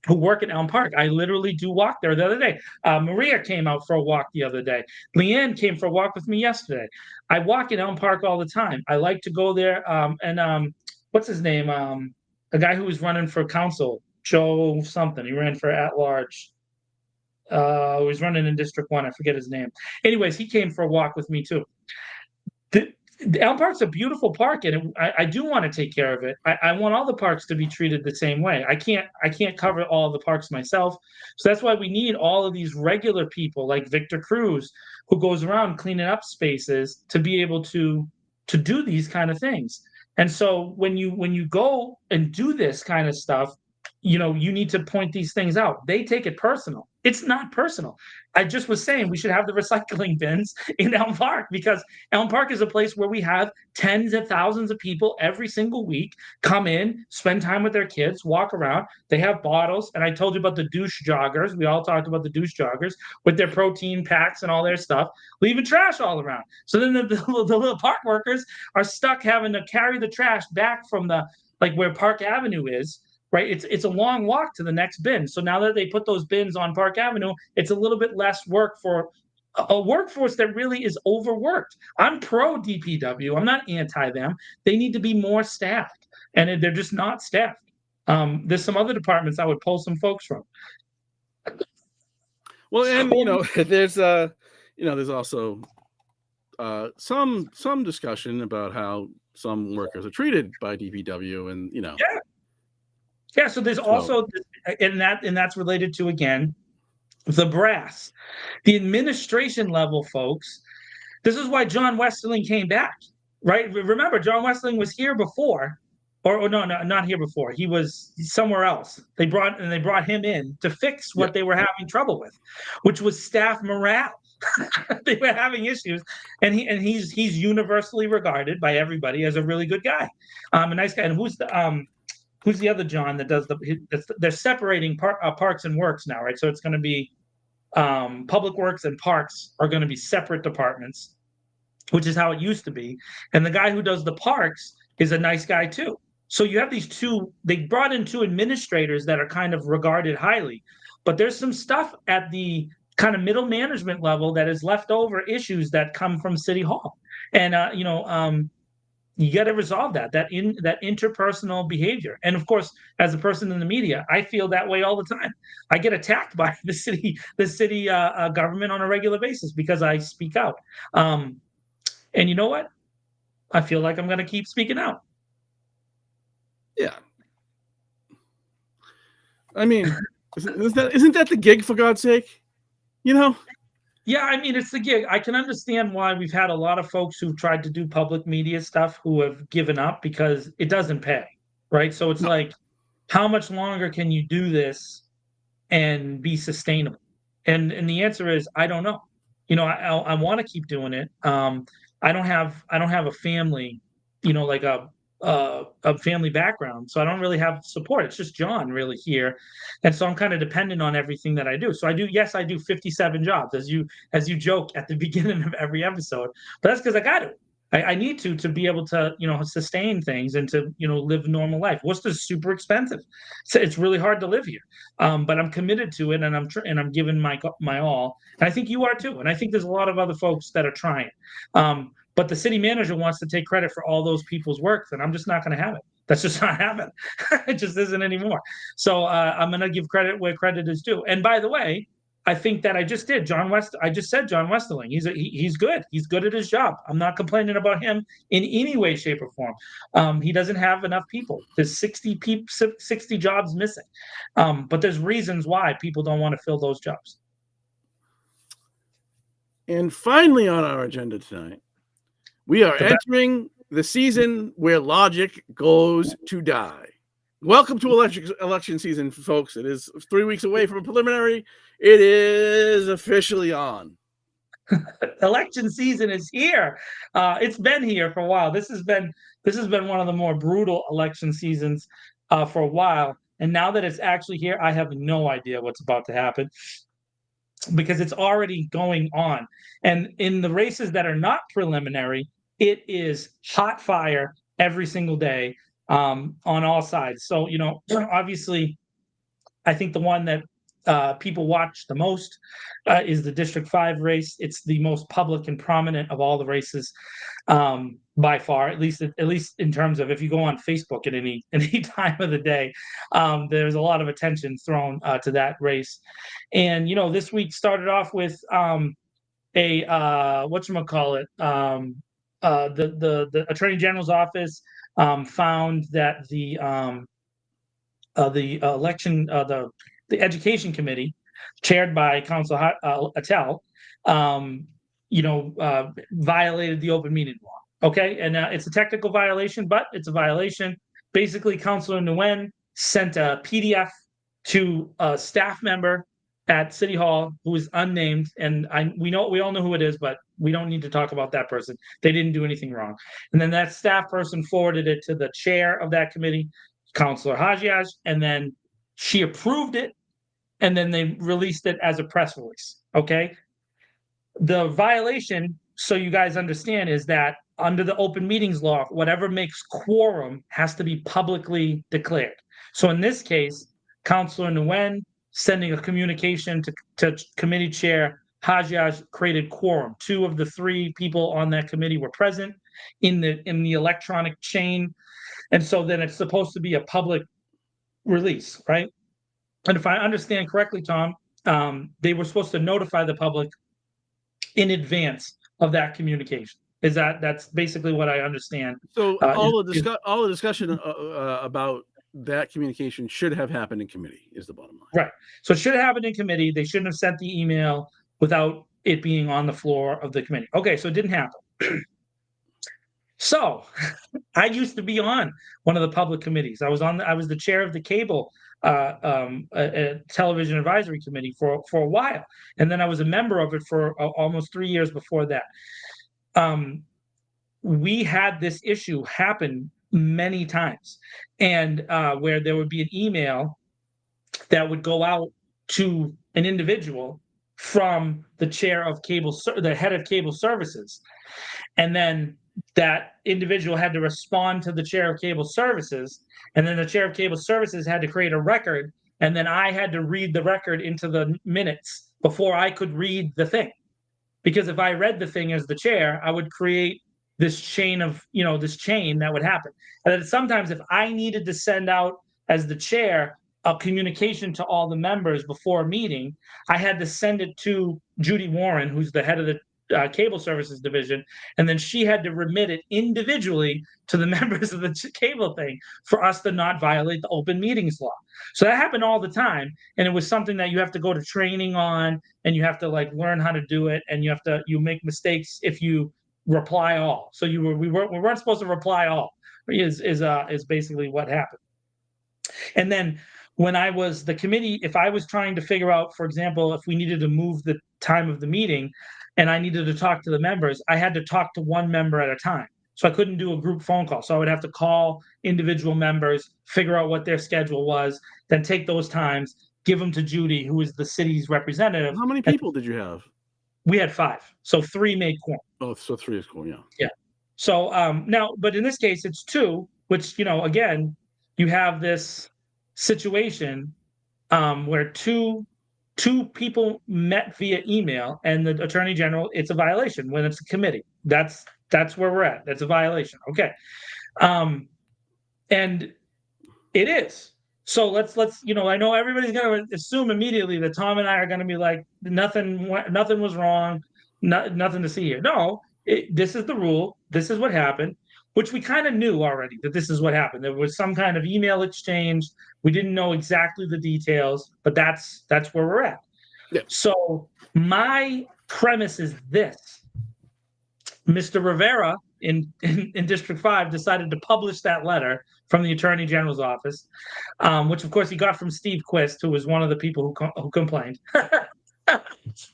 who work at Elm Park. I literally do walk there the other day. Maria came out for a walk the other day. Leanne came for a walk with me yesterday. I walk in Elm Park all the time. I like to go there. What's his name? The guy who was running for council, Joe something. He ran for at large. Who was running in District 1. I forget his name. Anyways, he came for a walk with me too. The Elm Park's a beautiful park, and I do want to take care of it. I want all the parks to be treated the same way. I can't cover all the parks myself, so that's why we need all of these regular people like Victor Cruz, who goes around cleaning up spaces to be able to do these kind of things. And so when you go and do this kind of stuff, you need to point these things out. They take it personal. It's not personal. I just was saying we should have the recycling bins in Elm Park, because Elm Park is a place where we have tens of thousands of people every single week come in, spend time with their kids, walk around. They have bottles. And I told you about the douche joggers. We all talked about the douche joggers with their protein packs and all their stuff, leaving trash all around. So then the little park workers are stuck having to carry the trash back from where Park Avenue is. Right, it's a long walk to the next bin. So now that they put those bins on Park Avenue, it's a little bit less work for a workforce that really is overworked. I'm pro DPW. I'm not anti them. They need to be more staffed, and they're just not staffed. There's some other departments I would pull some folks from. Well, and there's also some discussion about how some workers are treated by DPW, and Yeah, so there's also, and that's related to, again, the brass, the administration level folks. This is why John Westerling came back, right? Remember, John Westerling was here before, or no, not here before. He was somewhere else. They brought him in to fix what they were having trouble with, which was staff morale. They were having issues, and he's universally regarded by everybody as a really good guy, a nice guy. And who's the other John that does they're separating parks and works now, right? So it's going to be public works and parks are going to be separate departments, which is how it used to be. And the guy who does the parks is a nice guy too. So you have these two, they brought in two administrators that are kind of regarded highly, but there's some stuff at the kind of middle management level that is leftover issues that come from City Hall. And you got to resolve that interpersonal behavior. And of course, as a person in the media, I feel that way all the time. I get attacked by the city government on a regular basis because I speak out. And you know what? I feel like I'm going to keep speaking out. Yeah. I mean, isn't that the gig, for God's sake? Yeah, I mean, it's the gig. I can understand why we've had a lot of folks who've tried to do public media stuff who have given up because it doesn't pay, right? So it's like, how much longer can you do this and be sustainable? And the answer is, I don't know. I want to keep doing it. I don't have a family, like a family background, so I don't really have support. It's just John really here, and so I'm kind of dependent on everything that I do. So I do 57 jobs, as you joke at the beginning of every episode, but that's because I got to. I need to be able to sustain things and to live a normal life. Worcester's super expensive, so it's really hard to live here. But I'm committed to it, and I'm giving my all. And I think you are too. And I think there's a lot of other folks that are trying. But the city manager wants to take credit for all those people's work, and I'm just not going to have it. That's just not happening. It just isn't anymore. So I'm going to give credit where credit is due. And by the way, I think that I just did. I just said John Westerling. He's good. He's good at his job. I'm not complaining about him in any way, shape, or form. He doesn't have enough people. There's 60 jobs missing. But there's reasons why people don't want to fill those jobs. And finally on our agenda tonight, we are entering the season where logic goes to die. Welcome to election season, folks. It is 3 weeks away from a preliminary. It is officially on. Election season is here. It's been here for a while. This has been one of the more brutal election seasons for a while. And now that it's actually here, I have no idea what's about to happen, because it's already going on. And in the races that are not preliminary, it is hot fire every single day on all sides. So, obviously, I think the one that people watch the most is the District 5 race. It's the most public and prominent of all the races by far, at least in terms of if you go on Facebook at any time of the day, there's a lot of attention thrown to that race. And this week started off with a whatchamacallit, the Attorney General's office found that the election, the Education Committee, chaired by Council Attell, violated the open meeting law. Okay, and it's a technical violation, but it's a violation. Basically, Councilor Nguyen sent a PDF to a staff member at City Hall who is unnamed, and we all know who it is, but we don't need to talk about that person. They didn't do anything wrong. And then that staff person forwarded it to the chair of that committee, Councilor Hajiaj, and then she approved it, and then they released it as a press release. Okay, the violation, so you guys understand, is that under the open meetings law, whatever makes quorum has to be publicly declared. So in this case, Councilor Nguyen sending a communication to committee chair Hajiaj created quorum. 2 of the 3 people on that committee were present in the electronic chain, and so then it's supposed to be a public release, right? And if I understand correctly, Tom, they were supposed to notify the public in advance of that communication. That's basically what I understand. So all the discussion about that communication should have happened in committee is the bottom line. Right. So it should have happened in committee. They shouldn't have sent the email without it being on the floor of the committee. Okay, so it didn't happen. So I used to be on one of the public committees. I was the chair of the cable television advisory committee for a while, and then I was a member of it for almost 3 years before that. We had this issue happen many times, and where there would be an email that would go out to an individual from the chair of the head of cable services, and then that individual had to respond to the chair of cable services, and then the chair of cable services had to create a record, and then I had to read the record into the minutes before I could read the thing. Because if I read the thing as the chair, I would create this chain that would happen. And then sometimes if I needed to send out as the chair a communication to all the members before a meeting, I had to send it to Judy Warren, who's the head of the cable services division, and then she had to remit it individually to the members of the cable thing for us to not violate the open meetings law. So that happened all the time, and it was something that you have to go to training on, and you have to learn how to do it, and you make mistakes if you reply all. So we weren't supposed to reply all. Is basically what happened. And then when I was the committee, if I was trying to figure out, for example, if we needed to move the time of the meeting, and I needed to talk to the members, I had to talk to one member at a time. So I couldn't do a group phone call. So I would have to call individual members, figure out what their schedule was, then take those times, give them to Judy, who is the city's representative. How many people did you have? We had 5. So 3 made quorum. Oh, so 3 is cool, yeah. Yeah. So now, but in this case, it's 2, which, again, you have this situation where two people met via email, and the Attorney General, it's a violation when it's a committee. That's where we're at. That's a violation. Okay. And it is. So let's I know everybody's going to assume immediately that Tom and I are going to be like, nothing was wrong, nothing to see here. No, this is the rule. This is what happened, which we kind of knew already that this is what happened. There was some kind of email exchange. We didn't know exactly the details, but that's where we're at. Yeah. So my premise is this. Mr. Rivera in District 5 decided to publish that letter from the Attorney General's office, which of course he got from Steve Quist, who was one of the people who complained,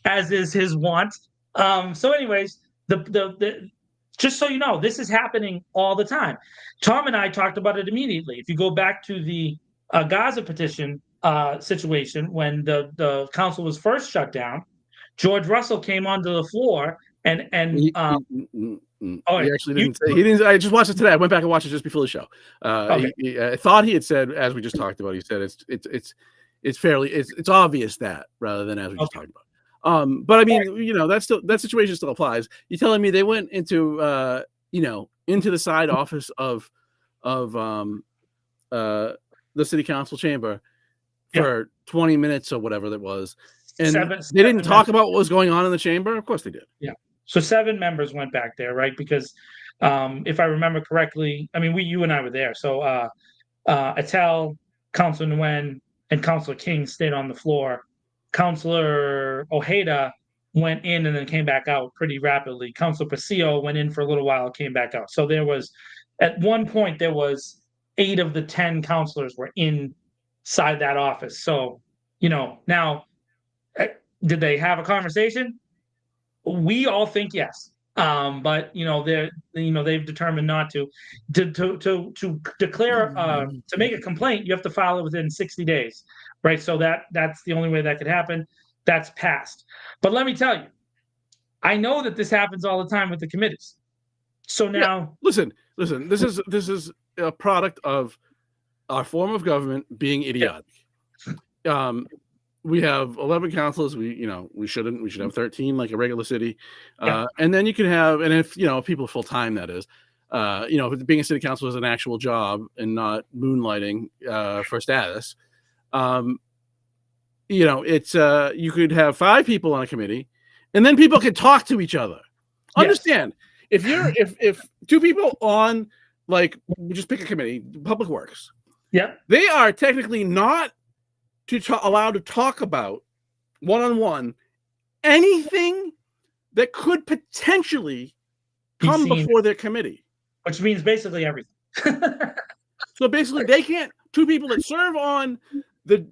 as is his want. So anyways, just so you know, this is happening all the time. Tom and I talked about it immediately. If you go back to the Gaza petition situation, when the council was first shut down, George Russell came onto the floor and he actually didn't say. He didn't. I just watched it today. I went back and watched it just before the show. Okay. I thought he had said, as we just talked about, he said it's it's obvious that rather than as we just talked about. But I mean, that situation still applies. You're telling me they went into into the side office of the city council chamber for 20 minutes or whatever that was, and they didn't talk about what was going on in the chamber? Of course they did. Yeah. So 7 members went back there, right? Because if I remember correctly, I mean, you and I were there. So Attell, Councilor Nguyen, and Councilor King stayed on the floor. Councilor Ojeda went in and then came back out pretty rapidly. Councilor Pasillo went in for a little while, came back out. So at one point, there was 8 of the 10 councilors were inside that office. So, now, did they have a conversation? We all think yes. But they've determined not to. To declare to make a complaint, you have to file it within 60 days, right? So that's the only way that could happen. That's passed. But let me tell you, I know that this happens all the time with the committees. So now, listen. This is a product of our form of government being idiotic. We have 11 councils. We should have 13 like a regular city. And then you can have, and if people full time, that is, being a city council is an actual job and not moonlighting for status. It's you could have 5 people on a committee, and then people can talk to each other. Understand, if 2 people on, like, just pick a committee, public works. Yeah, they are technically not allowed to talk about one-on-one anything that could potentially come before their committee, which means basically everything. So basically, they can't. 2 people that serve on the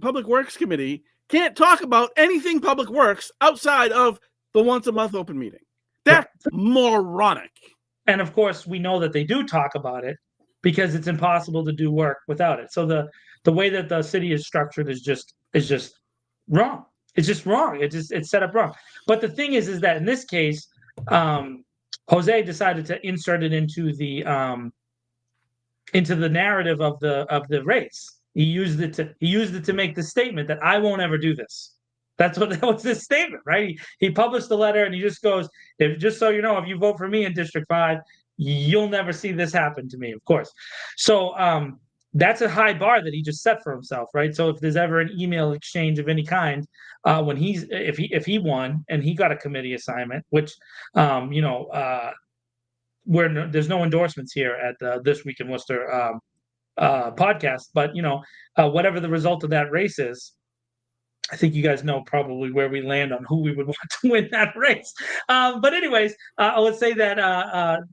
public works committee can't talk about anything public works outside of the once a month open meeting. That's moronic. And of course, we know that they do talk about it because it's impossible to do work without it. So the way that the city is structured is just wrong. It's just wrong. It's set up wrong. But the thing is that in this case, Jose decided to insert it into the narrative of the race. He used it to make the statement that I won't ever do this. That was his statement, right? He published the letter and he just goes, just so you know, if you vote for me in District 5, you'll never see this happen to me, of course. So that's a high bar that he just set for himself, right? So if there's ever an email exchange of any kind, if he won and he got a committee assignment, which where there's no endorsements here at This Week in Worcester podcast, but whatever the result of that race is, I think you guys know probably where we land on who we would want to win that race. But anyways, I would say that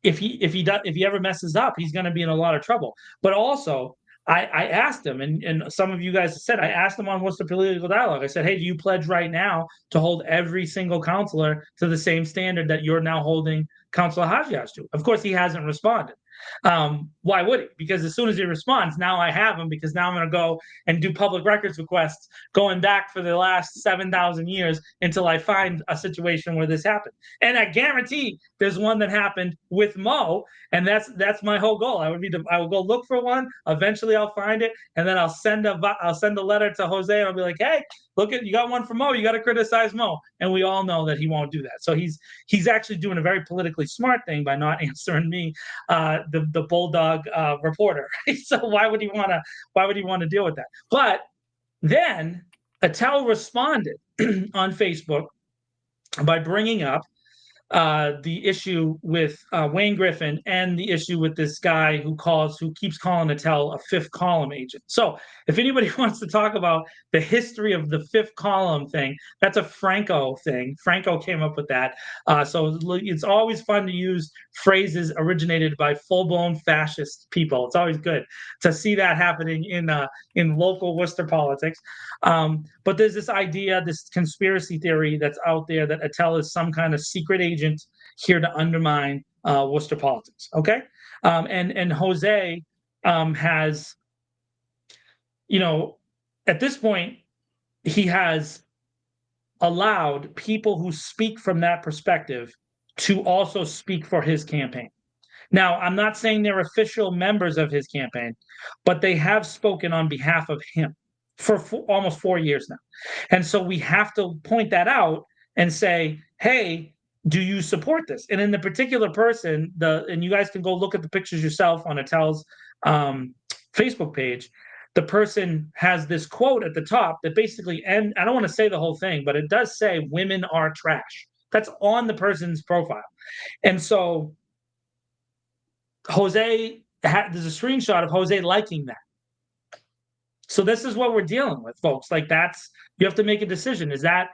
if he ever messes up, he's going to be in a lot of trouble. But also, I asked him, and some of you guys said, I asked him on What's the Political Dialogue. I said, hey, do you pledge right now to hold every single counselor to the same standard that you're now holding Councilor Hajias to? Of course, he hasn't responded. Why would he? Because as soon as he responds, now I have him, because now I'm going to go and do public records requests going back for the last 7,000 years until I find a situation where this happened. And I guarantee there's one that happened with Mo, and that's my whole goal. I will go look for one. Eventually, I'll find it, and then I'll send a letter to Jose, and I'll be like, hey, look, you got one from Mo. You got to criticize Mo, and we all know that he won't do that. So he's actually doing a very politically smart thing by not answering me, the bulldog reporter. So why would he want to deal with that? But then Attell responded on Facebook by bringing up the issue with Wayne Griffin and the issue with this guy who keeps calling Attell a fifth column agent. So if anybody wants to talk about the history of the fifth column thing, that's a Franco thing. Franco came up with that. So it's always fun to use phrases originated by full-blown fascist people. It's always good to see that happening in local Worcester politics. But there's this idea, this conspiracy theory that's out there that Attell is some kind of secret agent here to undermine Worcester politics. Okay, and Jose has, at this point, he has allowed people who speak from that perspective to also speak for his campaign. Now, I'm not saying they're official members of his campaign, but they have spoken on behalf of him for almost 4 years now. And so we have to point that out and say, hey, do you support this? And in the particular person, and you guys can go look at the pictures yourself on Attel's Facebook page. The person has this quote at the top that basically, and I don't want to say the whole thing, but it does say women are trash. That's on the person's profile. And so Jose, there's a screenshot of Jose liking that. So this is what we're dealing with, folks. Like you have to make a decision. Is that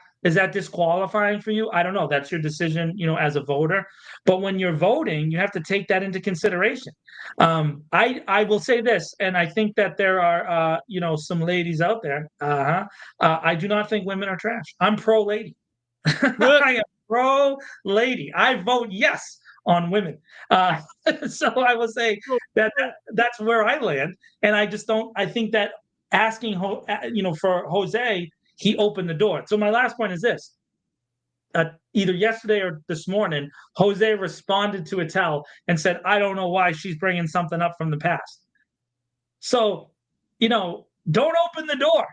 disqualifying for you? I don't know. That's your decision, as a voter. But when you're voting, you have to take that into consideration. I will say this, and I think that there are, some ladies out there. I do not think women are trash. I'm pro lady. I am pro lady. I vote yes on women. So I will say that's where I land. And I just don't. I think that asking, for Jose, he opened the door. So my last point is this. Either yesterday or this morning, Jose responded to Attel and said, I don't know why she's bringing something up from the past. So, don't open the door.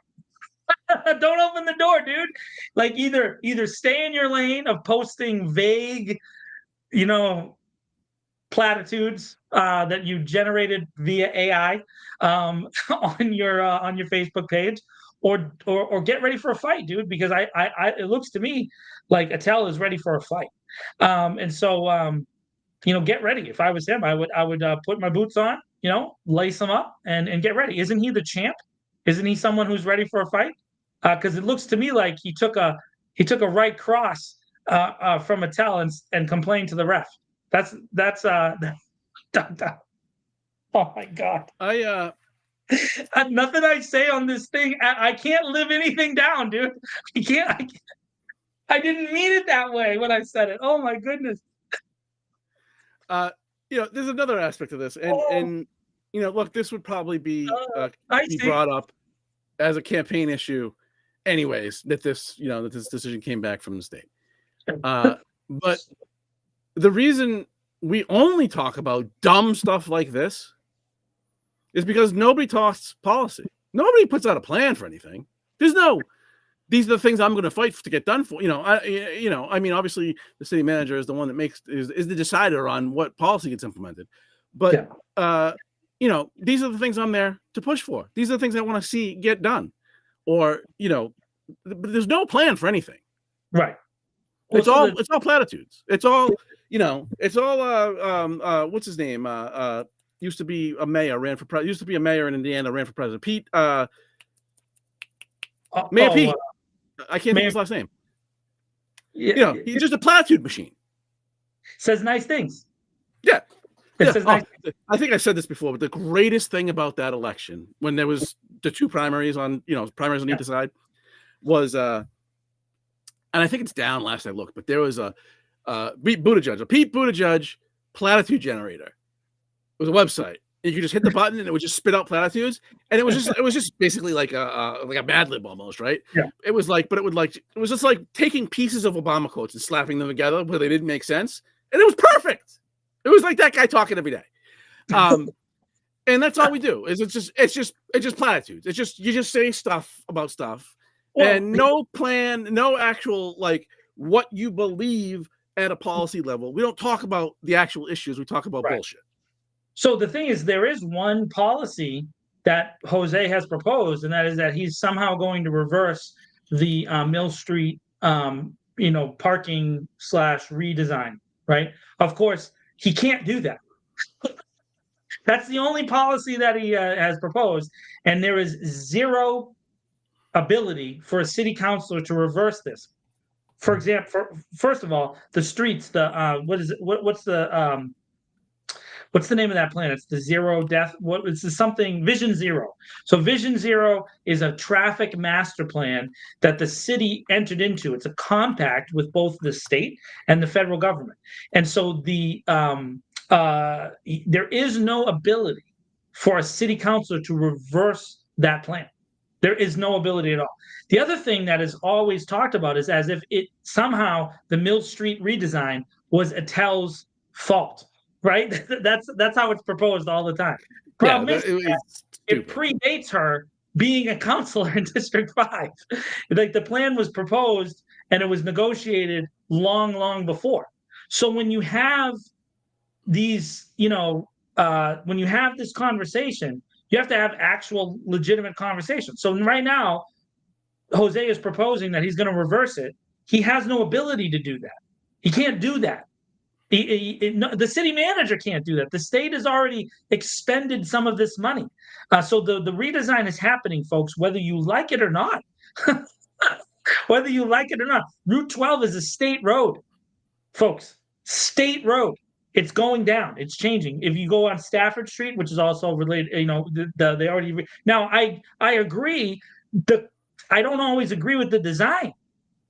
Don't open the door, dude. Like either stay in your lane of posting vague, platitudes that you generated via AI on your Facebook page, or get ready for a fight, dude. Because I it looks to me like Attel is ready for a fight, and so get ready. If I was him, I would put my boots on, lace them up, and get ready. Isn't he the champ? Isn't he someone who's ready for a fight? Because it looks to me like he took a right cross from Attel and complained to the ref. That's oh my God. Nothing I say on this thing, I can't live anything down, dude. I didn't mean it that way when I said it. Oh my goodness. There's another aspect of this, and look, this would probably be brought up as a campaign issue, anyways. That this decision came back from the state, but the reason we only talk about dumb stuff like this is because nobody talks policy. Nobody puts out a plan for anything. These are the things I'm going to fight to get done for. I mean, obviously the city manager is the one that is the decider on what policy gets implemented. But these are the things I'm there to push for. These are the things I want to see get done. Or but there's no plan for anything. Right. It's all platitudes. It's all what's his name? Used to be a mayor, used to be a mayor in Indiana, ran for president. Pete, Mayor Pete. I can't think of his last name. Yeah, he's just a platitude machine. Says nice things. Yeah. Says nice things. I think I said this before, but the greatest thing about that election, when there was the two primaries on either side, was and I think it's down last I looked, but there was a Pete Buttigieg platitude generator. It was a website. You could just hit the button and it would just spit out platitudes, and it was just basically like a Mad Lib almost, right? Yeah. It was just like taking pieces of Obama quotes and slapping them together where they didn't make sense, and it was perfect. It was like that guy talking every day, and that's all we do. It's just platitudes. It's just you just say stuff about stuff, and no plan, no actual what you believe at a policy level. We don't talk about the actual issues. We talk about bullshit. So the thing is, there is one policy that Jose has proposed, and that is that he's somehow going to reverse the Mill Street, parking / redesign. Right? Of course, he can't do that. That's the only policy that he has proposed, and there is zero ability for a city councilor to reverse this. For example, first of all, the streets, what's the name of that plan? It's the zero death. Vision Zero. So Vision Zero is a traffic master plan that the city entered into. It's a compact with both the state and the federal government. And so there is no ability for a city councilor to reverse that plan. There is no ability at all. The other thing that is always talked about is as if it somehow the Mill Street redesign was Attel's fault. right? That's how it's proposed all the time. Yeah, Problem is, it was it stupid. predates her being a counselor in District 5. Like the plan was proposed and it was negotiated long, long before. So when you have these, when you have this conversation, you have to have actual legitimate conversation. So right now, Jose is proposing that he's going to reverse it. He has no ability to do that. He can't do that. No, the city manager can't do that. The state has already expended some of this money. So the redesign is happening, folks, whether you like it or not. Whether you like it or not. Route 12 is a state road, folks. State road. It's going down. It's changing. If you go on Stafford Street, which is also related, they already now. I agree. I don't always agree with the design.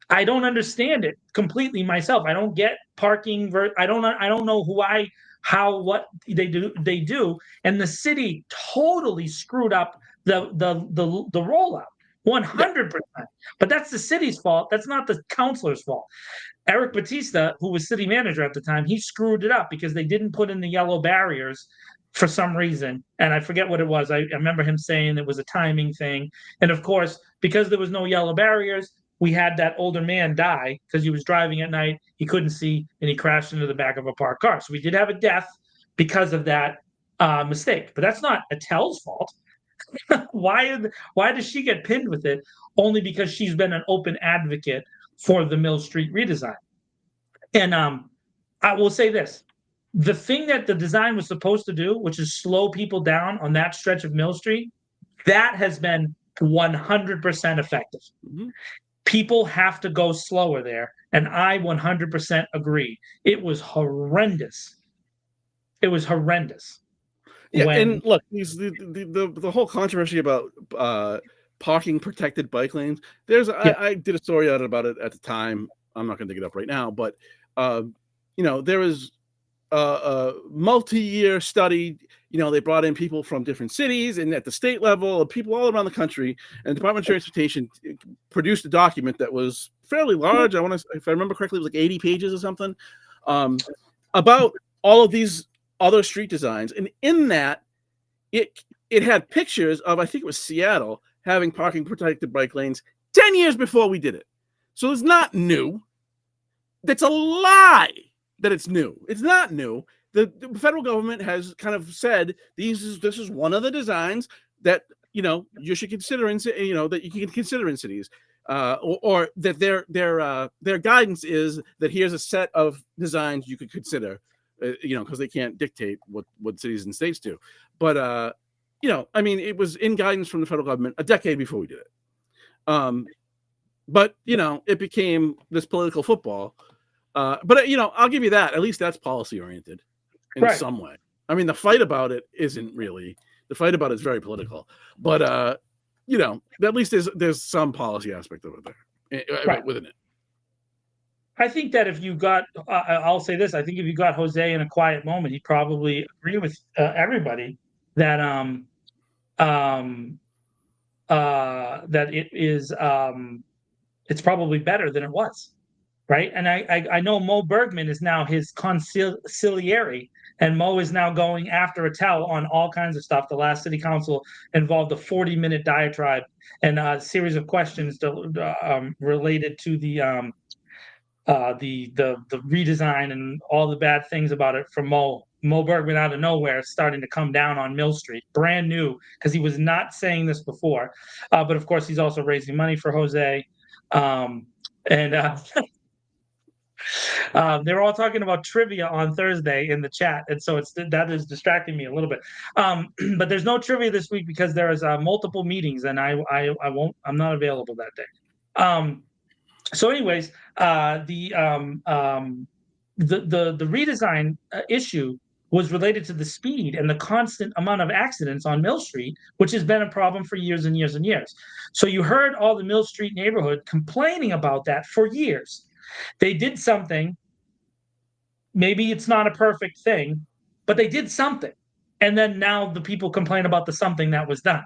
I don't understand it completely myself. I don't get parking. I don't know what they do. And the city totally screwed up the rollout. Yeah, 100%. But that's the city's fault. That's not the councilor's fault. Eric Batista, who was city manager at the time, he screwed it up because they didn't put in the yellow barriers for some reason. And I forget what it was. I remember him saying it was a timing thing. And of course, because there was no yellow barriers, we had that older man die because he was driving at night. He couldn't see and he crashed into the back of a parked car. So we did have a death because of that mistake. But that's not Attell's fault. Why does she get pinned with it? Only because she's been an open advocate for the Mill Street redesign. And I will say this: the thing that the design was supposed to do, which is slow people down on that stretch of Mill Street, that has been 100% effective. hmm People have to go slower there, and I 100% agree. It was horrendous. It was horrendous yeah. when And look, the whole controversy about parking protected bike lanes. yeah I did a story out about it at the time. I'm not going to dig it up right now, but uh, there was a multi-year study. They brought in people from different cities and at the state level, people all around the country. And the Department of Transportation produced a document that was fairly large. If I remember correctly, it was like 80 pages or something, um, about all of these other street designs. And in that, it had pictures of, I think it was Seattle, having parking protected bike lanes 10 years before we did it. So it's not new. That's a lie that it's new. It's not new. The federal government has kind of said this is one of the designs that you should consider that you can consider in cities, or that their guidance is that here's a set of designs you could consider, because they can't dictate what cities and states do. But I mean, it was in guidance from the federal government a decade before we did it. But it became this political football. But I'll give you that. At least that's policy oriented in right some way. I mean, the fight about it isn't really. The fight about it is very political. But at least there's some policy aspect of it there within it. I think that if you got, I'll say this: I think if you got Jose in a quiet moment, he'd probably agree with everybody that um, that it's probably better than it was, right? And I know Mo Bergman is now his conciliary, and Mo is now going after Attell on all kinds of stuff. The last city council involved a 40-minute diatribe and a series of questions related to the redesign and all the bad things about it from Mo Bergman out of nowhere starting to come down on Mill Street, brand new, because he was not saying this before. But of course, he's also raising money for Jose. And they're all talking about trivia on Thursday in the chat, and so that is distracting me a little bit. But there's no trivia this week because there is multiple meetings, and I'm not available that day. So, anyways, the redesign issue was related to the speed and the constant amount of accidents on Mill Street, which has been a problem for years and years and years. So you heard all the Mill Street neighborhood complaining about that for years. They did something. Maybe it's not a perfect thing, but they did something. And then now the people complain about the something that was done.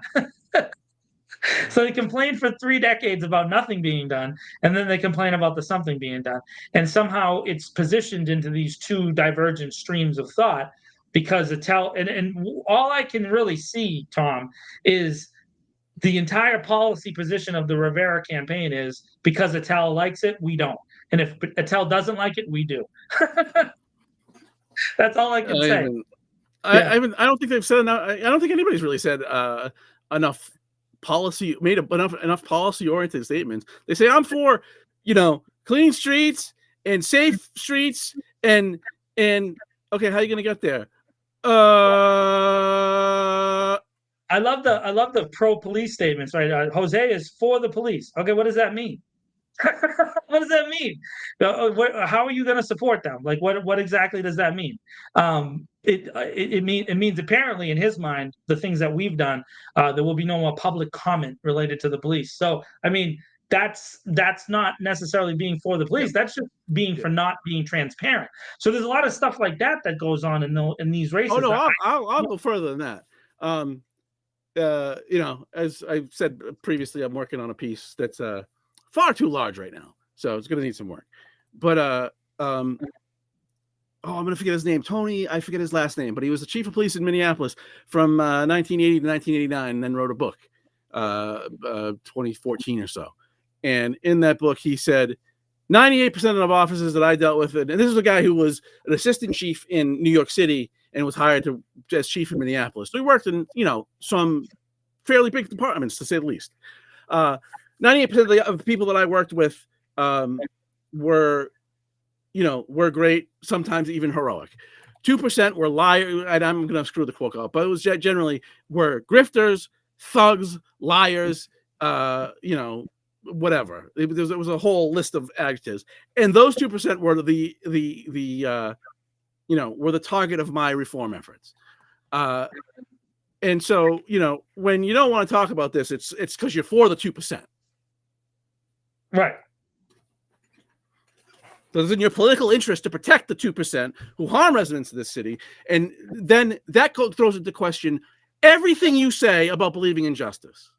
So they complain for 3 decades about nothing being done, and then they complain about the something being done. And somehow it's positioned into these two divergent streams of thought because and all I can really see, Tom, is the entire policy position of the Rivera campaign is because Attell likes it, we don't. And if Attell doesn't like it, we do. That's all I can I say. even, Yeah. I don't think they've said enough. I don't think anybody's really said enough enough policy oriented statements. They say I'm for, clean streets and safe streets and okay, how are you gonna get there? I love the pro police statements, right? Jose is for the police. Okay, what does that mean? What does that mean? How are you going to support them? Like, what exactly does that mean? It means apparently in his mind the things that we've done, there will be no more public comment related to the police. So I mean that's not necessarily being for the police. Yep. That's just being for not being transparent. So there's a lot of stuff like that goes on in these races. Oh no, I'll go further than that. As I've said previously, I'm working on a piece that's far too large right now, so it's going to need some work. But I'm going to forget his name. Tony, I forget his last name, but he was the chief of police in Minneapolis from 1980 to 1989, and then wrote a book, 2014 or so. And in that book, he said 98% of officers that I dealt with, and this is a guy who was an assistant chief in New York City and was hired as chief in Minneapolis. So he worked in, some fairly big departments, to say the least. 98% of the people that I worked with were great, sometimes even heroic. 2% were liars, and I'm going to screw the quote up, but it was generally were grifters, thugs, liars, whatever. There was a whole list of adjectives, and those 2% were were the target of my reform efforts. And so, when you don't want to talk about this, it's because you're for the 2%. Right. So it's in your political interest to protect the 2% who harm residents of this city. And then that throws into question everything you say about believing in justice.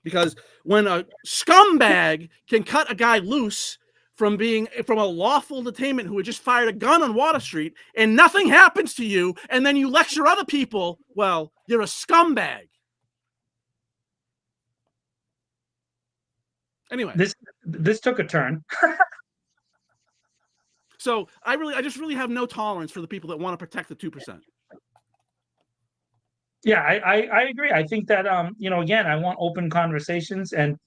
Because when a scumbag can cut a guy loose from a lawful detainment who had just fired a gun on Water Street and nothing happens to you, and then you lecture other people, well, you're a scumbag. Anyway, this took a turn. So I just really have no tolerance for the people that want to protect the 2%. Yeah, I agree. I think that again, I want open conversations, and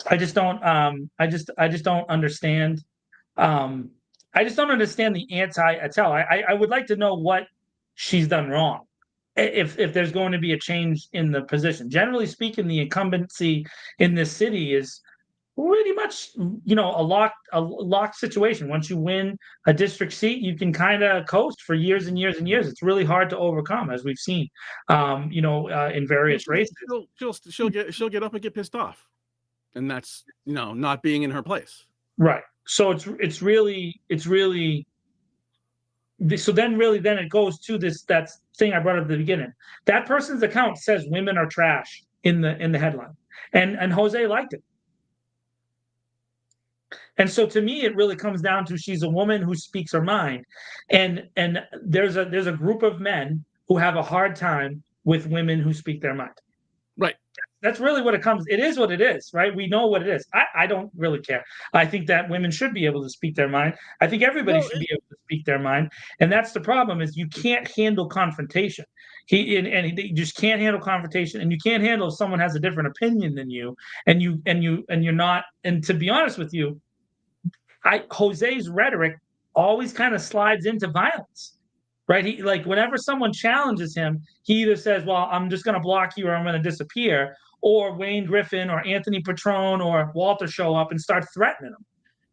I just don't I just don't understand the anti-Attell. I would like to know what she's done wrong. If there's going to be a change in the position. Generally speaking, the incumbency in this city is pretty much, a locked situation. Once you win a district seat, you can kind of coast for years and years and years. It's really hard to overcome, as we've seen, in various races. She'll get up and get pissed off, and that's not being in her place. Right. So it's really. So then it goes to that thing I brought up at the beginning. That person's account says women are trash in the headline, and Jose liked it. And so to me, it really comes down to she's a woman who speaks her mind, and there's a group of men who have a hard time with women who speak their mind. Right. That's really what it comes. It is what it is, right? We know what it is. I don't really care. I think that women should be able to speak their mind. I think everybody should be able to speak their mind. And that's the problem, is you can't handle confrontation. You just can't handle confrontation, and you can't handle if someone has a different opinion than you, and you're not. And to be honest with you, Jose's rhetoric always kind of slides into violence. Right. He, like, whenever someone challenges him, he either says, well, I'm just going to block you, or I'm going to disappear, or Wayne Griffin or Anthony Petrone or Walter show up and start threatening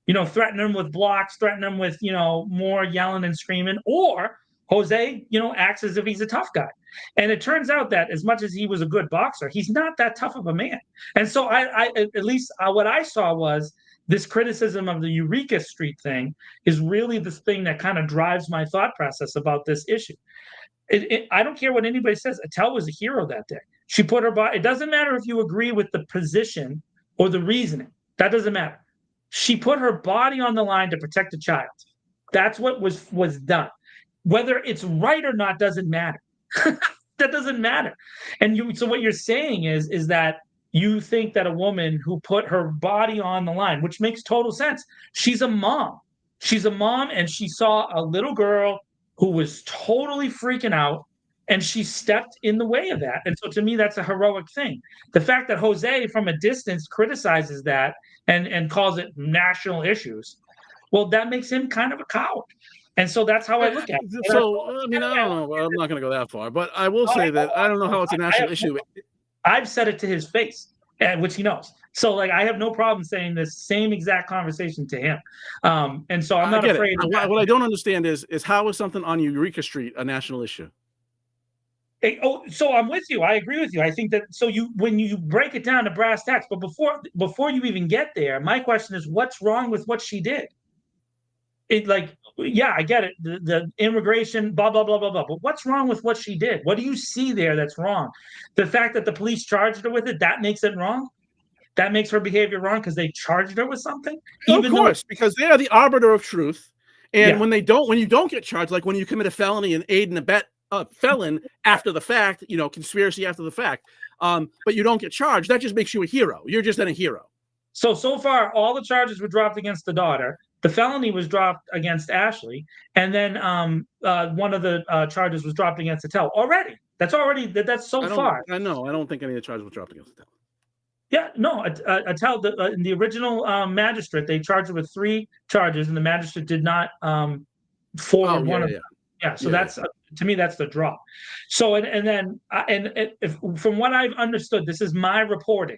him, threatening him with blocks, threatening him with, more yelling and screaming, or Jose, acts as if he's a tough guy. And it turns out that as much as he was a good boxer, he's not that tough of a man. And so I at least what I saw was this criticism of the Eureka Street thing is really the thing that kind of drives my thought process about this issue. I don't care what anybody says. Attell was a hero that day. She put her body. It doesn't matter if you agree with the position or the reasoning. That doesn't matter. She put her body on the line to protect a child. That's what was done. Whether it's right or not doesn't matter. That doesn't matter. And so what you're saying is that you think that a woman who put her body on the line, which makes total sense. She's a mom. She's a mom, and she saw a little girl who was totally freaking out, and she stepped in the way of that. And so to me, that's a heroic thing. The fact that Jose from a distance criticizes that and calls it national issues, well, that makes him kind of a coward. And so that's how I look at it. So, I mean, I don't know. I'm not going to go that far, but I will say that I don't know how it's a national issue. I've said it to his face, which he knows. So, like, I have no problem saying this same exact conversation to him. And so I'm not afraid. What I don't understand is how is something on Eureka Street a national issue? So I'm with you. I agree with you. I think that when you break it down to brass tacks, but before you even get there, my question is, what's wrong with what she did? I get it. The immigration, blah, blah, blah, blah, blah. But what's wrong with what she did? What do you see there that's wrong? The fact that the police charged her with it, that makes it wrong? That makes her behavior wrong because they charged her with something? Of course, because they are the arbiter of truth. And when you don't get charged, like when you commit a felony and aid and abet a felon after the fact, conspiracy after the fact, but you don't get charged, that just makes you a hero. You're just then a hero. So far, all the charges were dropped against the daughter. The felony was dropped against Ashley, and then one of the charges was dropped against Attell already. That's so far. I know. I don't think any of the charges were dropped against Attell. Yeah, no. Attell, in the original magistrate, they charged her with 3 charges, and the magistrate did not forward one of them. Yeah, so that's to me, that's the drop. So from what I've understood, this is my reporting.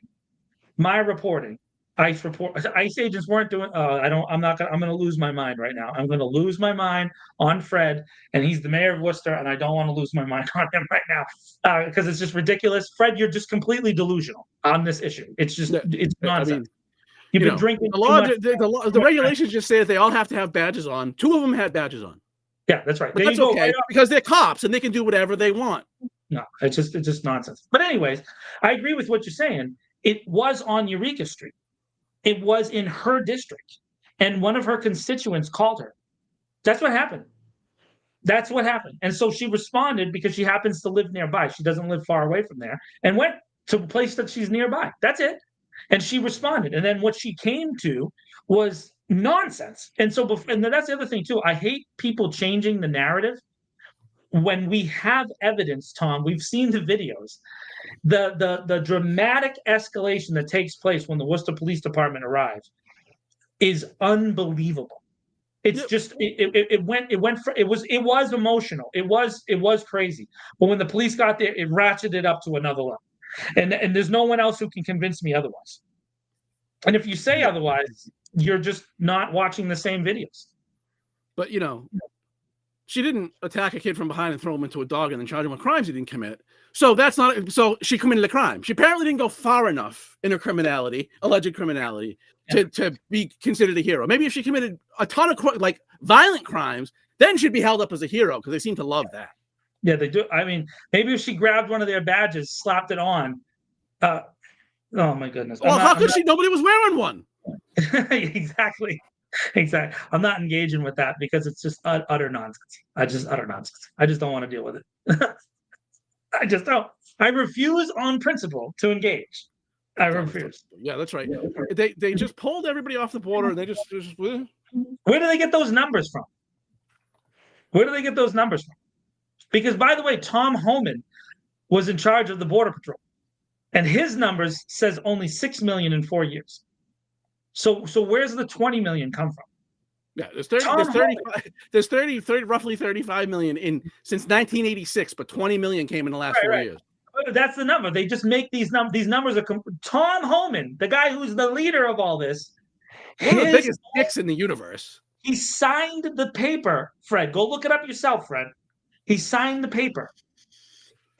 ICE agents weren't doing. I'm going to lose my mind right now. I'm going to lose my mind on Fred, and he's the mayor of Worcester, and I don't want to lose my mind on him right now because it's just ridiculous. Fred, you're just completely delusional on this issue. It's nonsense. I mean, you've been drinking. The regulations just say that they all have to have badges on. 2 of them had badges on. Yeah, that's right. But that's okay because they're cops and they can do whatever they want. No, it's just nonsense. But anyways, I agree with what you're saying. It was on Eureka Street. It was in her district, and one of her constituents called her. That's what happened. And so she responded because she happens to live nearby. She doesn't live far away from there, and went to a place that she's nearby. That's it. And she responded. And then what she came to was nonsense. And so, and that's the other thing too. I hate people changing the narrative when we have evidence, Tom. We've seen the videos. The dramatic escalation that takes place when the Worcester Police Department arrives is unbelievable. It's just it was emotional. It was crazy. But when the police got there, it ratcheted up to another level. And there's no one else who can convince me otherwise. And if you say otherwise, you're just not watching the same videos. But she didn't attack a kid from behind and throw him into a dog and then charge him with crimes he didn't commit. So that's not. So she committed a crime. She apparently didn't go far enough in her alleged criminality, to be considered a hero. Maybe if she committed a ton of violent crimes, then she'd be held up as a hero because they seem to love that. Yeah, they do. I mean, maybe if she grabbed one of their badges, slapped it on. Oh my goodness. Well, how could she? Nobody was wearing one. Exactly. I'm not engaging with that because it's just utter nonsense. Utter nonsense. I just don't want to deal with it. I just don't. I refuse on principle to engage. I refuse. Yeah, that's right. They just pulled everybody off the border and they just Where do they get those numbers from? Because, by the way, Tom Homan was in charge of the Border Patrol, and his numbers says only 6 million in 4 years. So where's the 20 million come from? Yeah, there's roughly 35 million since 1986, but 20 million came in the last 4 years. That's the number. They just make these numbers. These numbers are Tom Homan, the guy who's the leader of all this. One of the biggest dicks in the universe. He signed the paper, Fred. Go look it up yourself, Fred. He signed the paper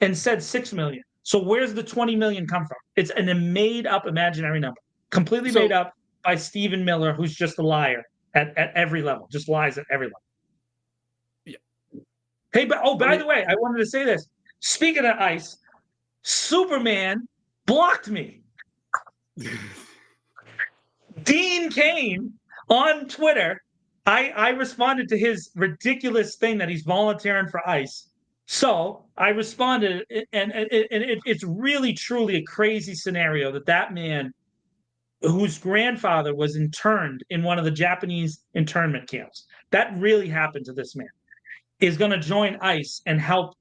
and said 6 million. So where's the 20 million come from? It's a made-up imaginary number, completely made up by Stephen Miller, who's just a liar at every level, just lies at every level. Yeah. Hey, but by the way, I wanted to say this. Speaking of ICE, Superman blocked me. Dean Cain on Twitter. I responded to his ridiculous thing that he's volunteering for ICE. So I responded, and it's really truly a crazy scenario that man, whose grandfather was interned in one of the Japanese internment camps, that really happened to this man, is going to join ICE and help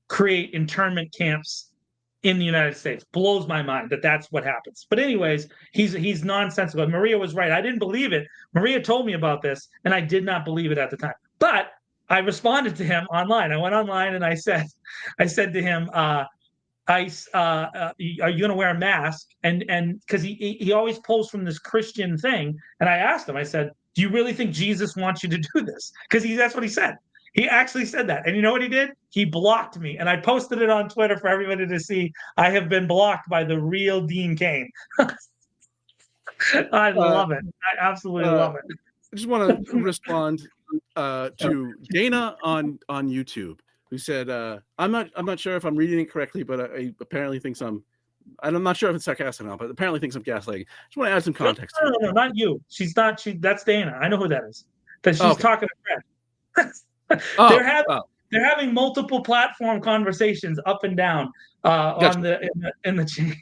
create internment camps in the United States. Blows my mind that that's what happens. But anyways, he's nonsensical. Maria was right. I didn't believe it. Maria told me about this, and I did not believe it at the time. But I responded to him online. I went online and I said to him, "ICE, are you going to wear a mask?" And because he always pulls from this Christian thing, and I asked him. I said, "Do you really think Jesus wants you to do this?" Because that's what he said. He actually said that. And you know what he did? He blocked me. And I posted it on Twitter for everybody to see. I have been blocked by the real Dean Cain. I love it. I absolutely love it. I just want to respond to Dana on YouTube, who said, I'm not sure if I'm reading it correctly, but I apparently thinks I'm not sure if it's sarcastic or not, but apparently thinks I'm gaslighting. Just want to add some context. No, not you. She's not. That's Dana. I know who that is. That she's talking to Fred. They're having multiple platform conversations up and down gotcha. in the chain.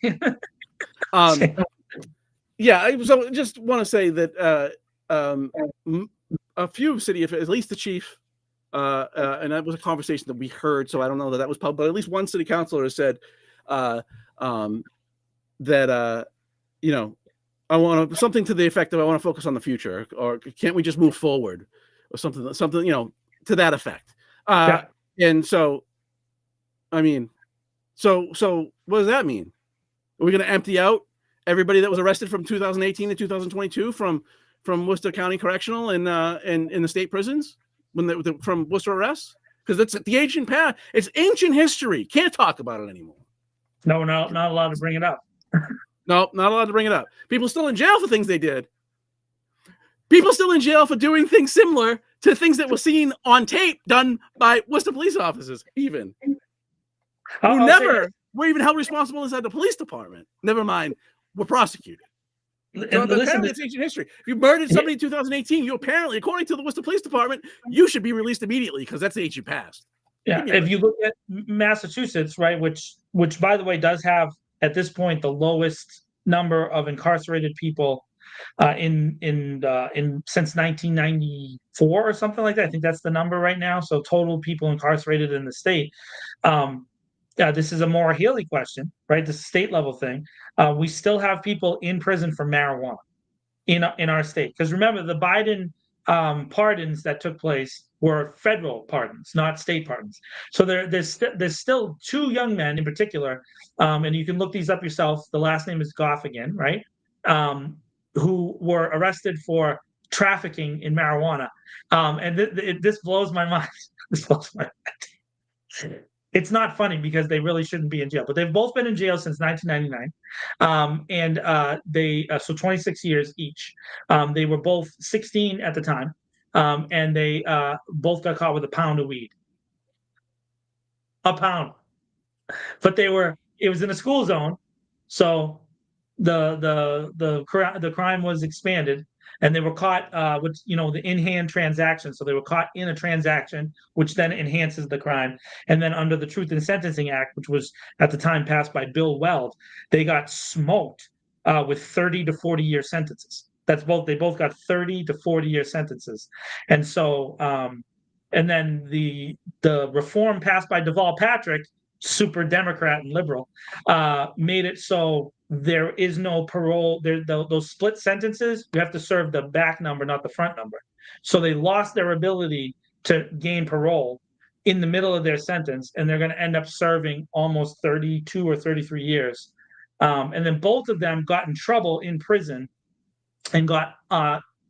Yeah, so just want to say that a few city, at least the chief, and that was a conversation that we heard, so I don't know that was public, but at least one city councilor has said that I want something to the effect of I want to focus on the future, or can't we just move forward, or something to that effect. And so, I mean, so what does that mean? Are we going to empty out everybody that was arrested from 2018 to 2022 from Worcester County Correctional and in the state prisons from Worcester arrests? Because that's the ancient past. It's ancient history. Can't talk about it anymore. No, not allowed to bring it up. No, not allowed to bring it up. People still in jail for things they did. People still in jail for doing things similar to things that were seen on tape done by Worcester police officers, even who never were even held responsible inside the police department. Never mind, were prosecuted. So apparently it's ancient history. If you murdered somebody in 2018, you apparently, according to the Worcester Police Department, you should be released immediately because that's the ancient past. Yeah, if you look at Massachusetts, right, which by the way does have at this point the lowest number of incarcerated people in since 1994 or something like that. I think that's the number right now. So total people incarcerated in the state. This is a Maura Healey question, right? This state level thing. We still have people in prison for marijuana in our state. Because remember, the Biden pardons that took place were federal pardons, not state pardons. So there's still two young men in particular, and you can look these up yourself. The last name is Goffigan, right? Who were arrested for trafficking in marijuana. And this blows my mind. This blows my mind. It's not funny because they really shouldn't be in jail, but they've both been in jail since 1999. And they so 26 years each. They were both 16 at the time. And they both got caught with a pound of weed. A pound. But it was in a school zone. So the crime was expanded, and they were caught with the in-hand transaction. So they were caught in a transaction, which then enhances the crime. And then under the Truth in Sentencing Act, which was at the time passed by Bill Weld, they got smoked with 30 to 40 year sentences. They both got 30 to 40 year sentences. And so and then the reform passed by Deval Patrick, super Democrat and liberal, made it so there is no parole. Those split sentences, you have to serve the back number, not the front number. So they lost their ability to gain parole in the middle of their sentence, and they're going to end up serving almost 32 or 33 years. And then both of them got in trouble in prison and got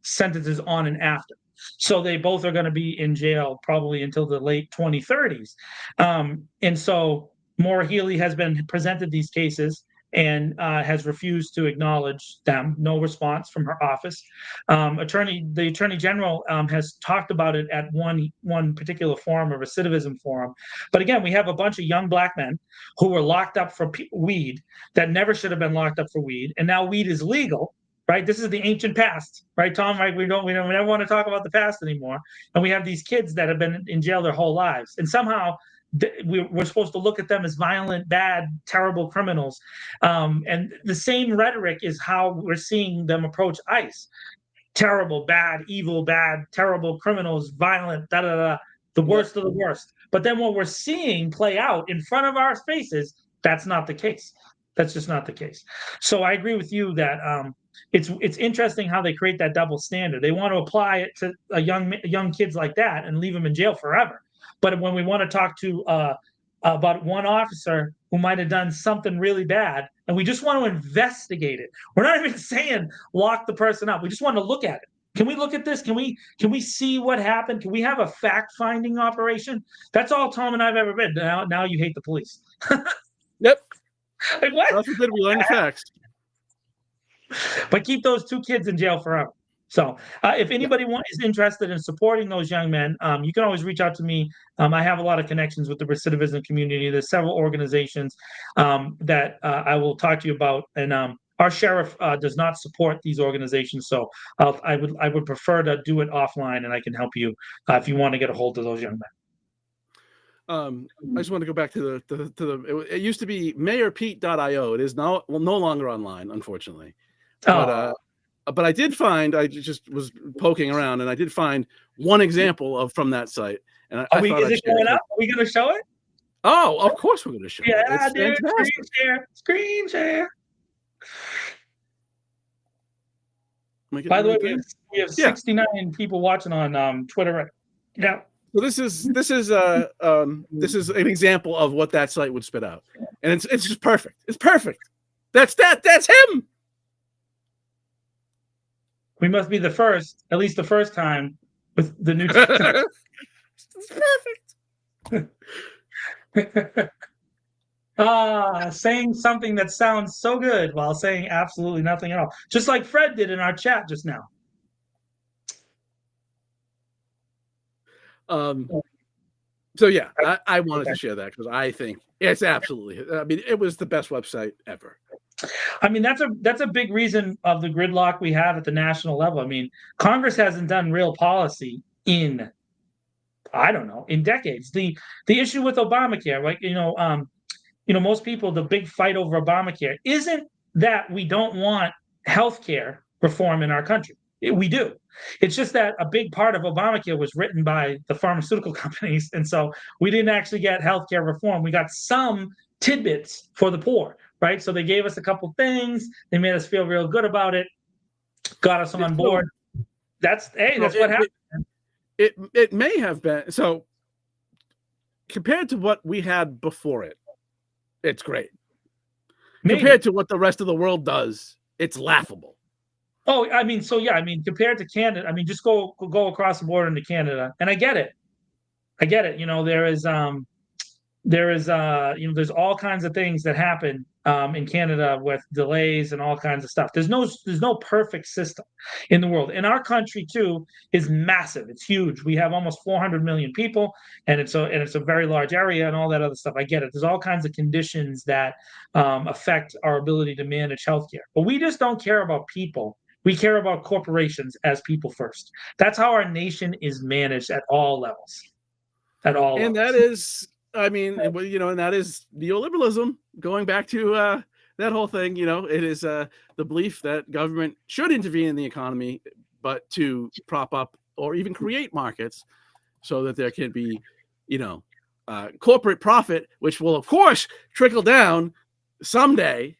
sentences on and after. So they both are going to be in jail probably until the late 2030s. And so Maura Healey has been presented these cases. and has refused to acknowledge them. No response from her office. The attorney general has talked about it at one particular forum, a recidivism forum. But again, we have a bunch of young black men who were locked up for weed that never should have been locked up for weed, and now weed is legal. Right, this is the ancient past, right, Tom? Right, we never want to talk about the past anymore. And we have these kids that have been in jail their whole lives, and somehow we're supposed to look at them as violent, bad, terrible criminals. And the same rhetoric is how we're seeing them approach ICE. Terrible, bad, evil, bad, terrible criminals, violent, da da da, the worst of the worst. But then what we're seeing play out in front of our faces, that's not the case. That's just not the case. So I agree with you that it's interesting how they create that double standard. They want to apply it to young kids like that and leave them in jail forever. But when we want to talk to about one officer who might have done something really bad, and we just want to investigate it, we're not even saying lock the person up. We just want to look at it. Can we look at this? Can we see what happened? Can we have a fact-finding operation? That's all Tom and I've ever been. Now you hate the police. Yep. Like, what? That's good. We learned the facts. But keep those two kids in jail forever. So if anybody is interested in supporting those young men, you can always reach out to me. I have a lot of connections with the recidivism community. There's several organizations that I will talk to you about. And our sheriff does not support these organizations. So I would prefer to do it offline, and I can help you if you want to get a hold of those young men. I just want to go back to it used to be mayorpete.io. It is now no longer online, unfortunately. But I did find, I just was poking around, and I did find one example from that site. And is it going up? Are we going to show it? Oh, of course we're going to show it. Yeah, dude. Screen share. By the way, we have 69 people watching on Twitter right now. So this is an example of what that site would spit out, and it's just perfect. It's perfect. That's him. We must be at least the first time with the new. It's perfect. Saying something that sounds so good while saying absolutely nothing at all, just like Fred did in our chat just now. So yeah, I wanted to share that because I think it's absolutely. I mean, it was the best website ever. I mean, that's a big reason of the gridlock we have at the national level. I mean, Congress hasn't done real policy in, I don't know, in decades. The issue with Obamacare, like most people, the big fight over Obamacare isn't that we don't want healthcare reform in our country. We do. It's just that a big part of Obamacare was written by the pharmaceutical companies, and so we didn't actually get healthcare reform. We got some tidbits for the poor, right? So they gave us a couple things. They made us feel real good about it. Got us on board. That's what happened. It may have been so. Compared to what we had before it, it's great. Maybe. Compared to what the rest of the world does, it's laughable. Oh, I mean, compared to Canada, I mean, just go across the border into Canada, and I get it. There's all kinds of things that happen in Canada with delays and all kinds of stuff. There's no perfect system in the world. And our country too is massive. It's huge. We have almost 400 million people, and it's a very large area and all that other stuff. I get it. There's all kinds of conditions that affect our ability to manage healthcare. But we just don't care about people. We care about corporations as people first. That's how our nation is managed at all levels. And that is, I mean, and that is neoliberalism. Going back to that whole thing, it is the belief that government should intervene in the economy, but to prop up or even create markets so that there can be, corporate profit, which will, of course, trickle down someday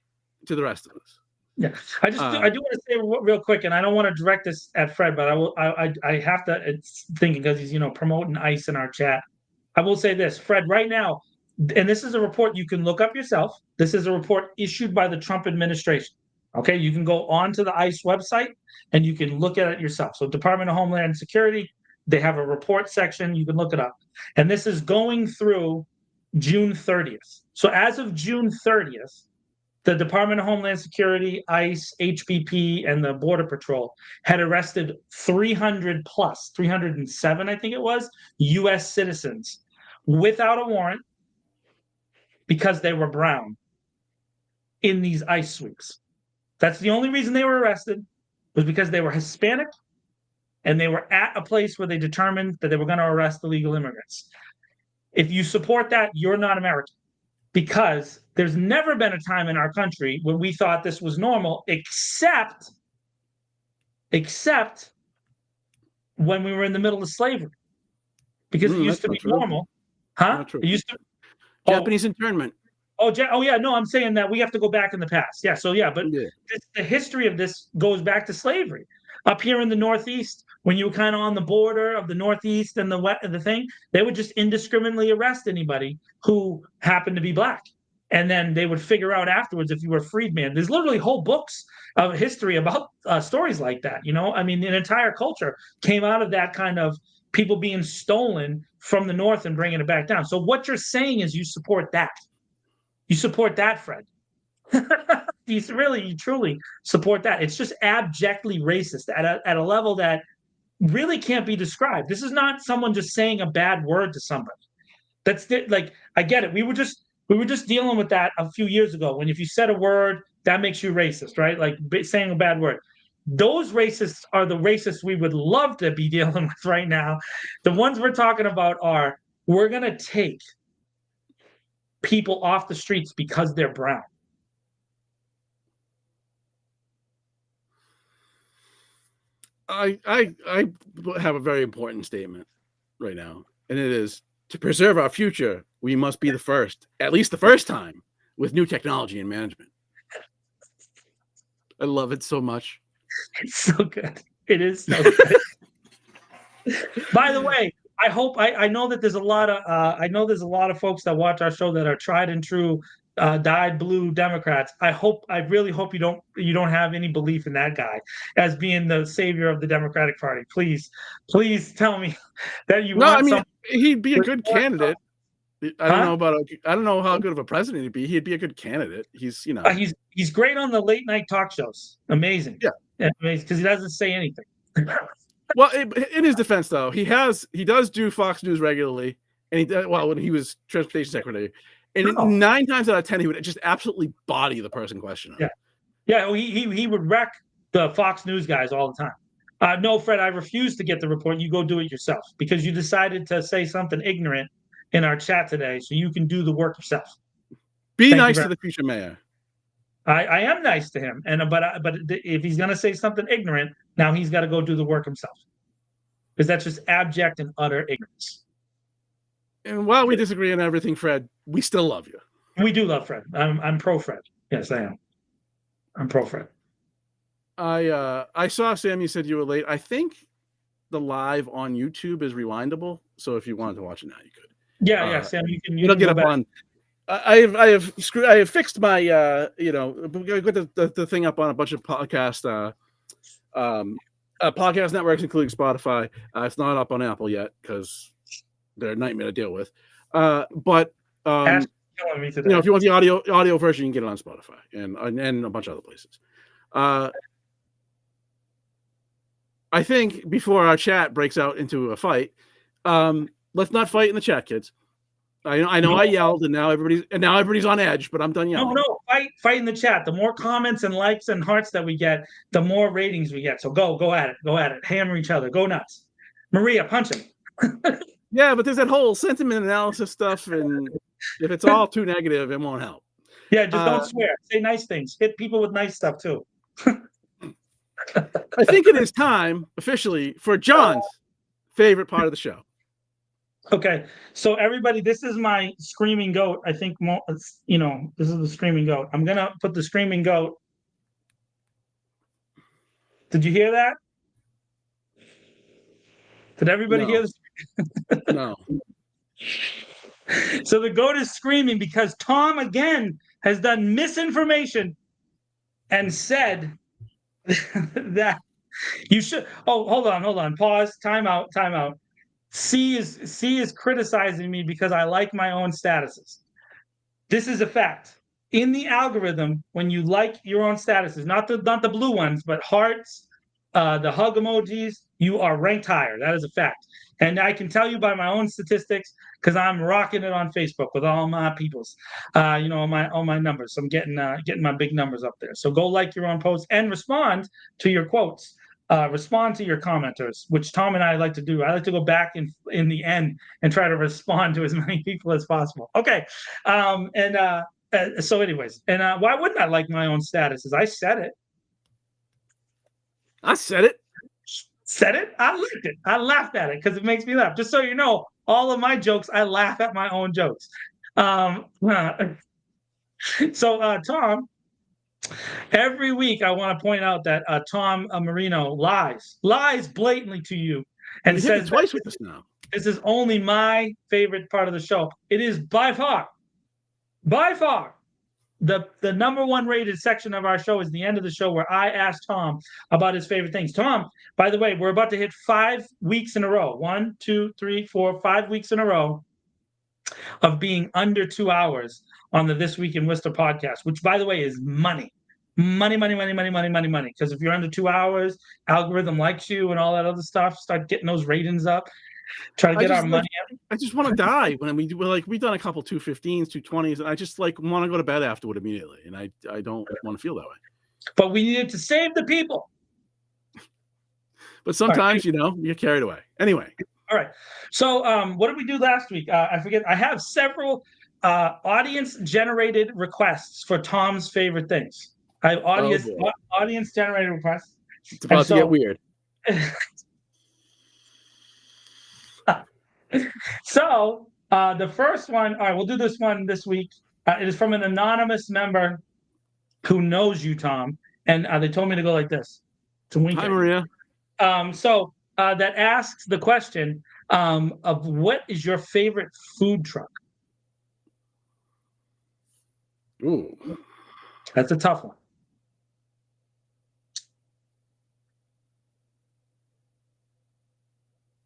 to the rest of us. Yeah, I do want to say real quick, and I don't want to direct this at Fred, but I have to. It's thinking because he's promoting ICE in our chat. I will say this, Fred, right now, and this is a report you can look up yourself. This is a report issued by the Trump administration. Okay, you can go onto the ICE website and you can look at it yourself. So Department of Homeland Security, they have a report section. You can look it up, and this is going through June 30th. So as of June 30th. the Department of Homeland Security, ICE, HBP, and the Border Patrol had arrested 300 plus, 307, I think it was, US citizens without a warrant because they were brown in these ICE sweeps. That's the only reason they were arrested, was because they were Hispanic and they were at a place where they determined that they were going to arrest illegal immigrants. If you support that, you're not American, because there's never been a time in our country when we thought this was normal, except when we were in the middle of slavery, because it used to be normal. Huh? It used to. Japanese internment. Oh yeah, no, I'm saying that we have to go back in the past. Yeah, so yeah, but the history of this goes back to slavery. Up here in the Northeast, when you were kind of on the border of the Northeast and the thing, they would just indiscriminately arrest anybody who happened to be black. And then they would figure out afterwards if you were a freedman. There's literally whole books of history about stories like that. You know, I mean, an entire culture came out of that kind of people being stolen from the North and bringing it back down. So what you're saying is you support that. You support that, Fred. You truly support that. It's just abjectly racist at a level that really can't be described. This is not someone just saying a bad word to somebody. That's like, I get it. We were just dealing with that a few years ago, when if you said a word, that makes you racist, right? Like saying a bad word. Those racists are the racists we would love to be dealing with right now. The ones we're talking about are, we're going to take people off the streets because they're brown. I have a very important statement right now, and it is, to preserve our future, we must be the first, at least the first time, with new technology and management. I love it so much. It's so good. It is so good. By the way, I know that there's a lot of folks that watch our show that are tried and true dyed blue Democrats. I really hope you don't have any belief in that guy as being the savior of the Democratic Party. Please tell me that you want. No, I mean, he'd be a good candidate. I don't know how good of a president he'd be. He'd be a good candidate. He's he's great on the late night talk shows. Amazing. Yeah, amazing, because he doesn't say anything. Well, in his defense, though, he does do Fox News regularly, and when he was transportation secretary, and 9 times out of 10 he would just absolutely body the person questioning. Yeah. He would wreck the Fox News guys all the time. No, Fred, I refuse to get the report. You go do it yourself, because you decided to say something ignorant in our chat today, so you can do the work yourself. Be nice to the future mayor. I am nice to him, but if he's going to say something ignorant, now he's got to go do the work himself, because that's just abject and utter ignorance. And while we disagree on everything, Fred, we still love you. We do love Fred. I'm pro Fred. Yes, I am. I'm pro Fred. I saw, Sam, you said you were late. I think the live on YouTube is rewindable, so if you wanted to watch it now, you could. Yeah, Sam, you can. It'll get up on. I have fixed my got the thing up on a bunch of podcast networks, including Spotify. It's not up on Apple yet because they're a nightmare to deal with. But if you want the audio version, you can get it on Spotify and a bunch of other places. I think before our chat breaks out into a fight, let's not fight in the chat, kids. I know I yelled, and now everybody's on edge, but I'm done yelling. No, fight in the chat. The more comments and likes and hearts that we get, the more ratings we get. So go at it, hammer each other, go nuts. Maria, punch him. Yeah, but there's that whole sentiment analysis stuff, and if it's all too negative, it won't help. Yeah, just don't swear. Say nice things. Hit people with nice stuff too. I think it is time officially for John's favorite part of the show. Okay, so everybody, this is my screaming goat. I think, this is the screaming goat. I'm gonna put the screaming goat. Did you hear that? Did everybody hear this? No. So the goat is screaming because Tom again has done misinformation and said that you should. Oh, hold on. Pause. Time out. C is criticizing me because I like my own statuses. This is a fact. in the algorithm, when you like your own statuses, not the blue ones, but hearts, the hug emojis, you are ranked higher. That is a fact. And I can tell you by my own statistics, because I'm rocking it on Facebook with all my peoples, all my numbers. So I'm getting my big numbers up there. So go like your own posts and respond to your quotes. Respond to your commenters, which Tom and I like to do. I like to go back in the end and try to respond to as many people as possible. Okay, so anyways, and why wouldn't I like my own statuses? I said it. I said it. Said it. I liked it. I laughed at it because it makes me laugh. Just so you know, all of my jokes, I laugh at my own jokes. So Tom, every week I want to point out that Tom Marino lies blatantly to you and says twice with us now. This is only my favorite part of the show. It is by far the number one rated section of our show is the end of the show where I asked Tom about his favorite things. Tom, by the way, we're about to hit 5 weeks in a row. 1, 2, 3, 4, 5 weeks in a row of being under 2 hours on the This Week in Worcester podcast, which, by the way, is money. Money. Because if you're under 2 hours, algorithm likes you and all that other stuff. Start getting those ratings up. Try to get our money up. I just want to die when we've done a couple 215s, 220s, and I just want to go to bed afterward immediately, and I don't want to feel that way. But we needed to save the people. But sometimes, you get carried away. Anyway. All right. So what did we do last week? I forget. I have several audience-generated requests for Tom's favorite things. I have audience-generated requests. It's about to get weird. So the first one, all right, we'll do this one this week. It is from an anonymous member who knows you, Tom, and they told me to go like this. To wink. Hi, Maria. So that asks the question of what is your favorite food truck? Ooh, that's a tough one.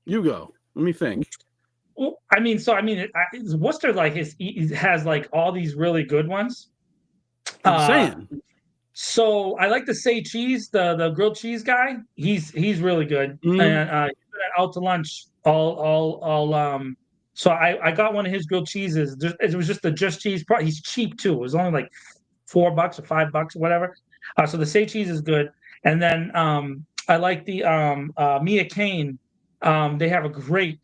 You go. Let me think. Well, Worcester has like all these really good ones. I'm saying. So I like the Say Cheese, the grilled cheese guy. He's really good, and out to lunch all. So I got one of his grilled cheeses. It was just the Just Cheese. He's cheap too. It was only like $4 or $5 or whatever. So the Say Cheese is good, and then I like the Mia Cain. They have a great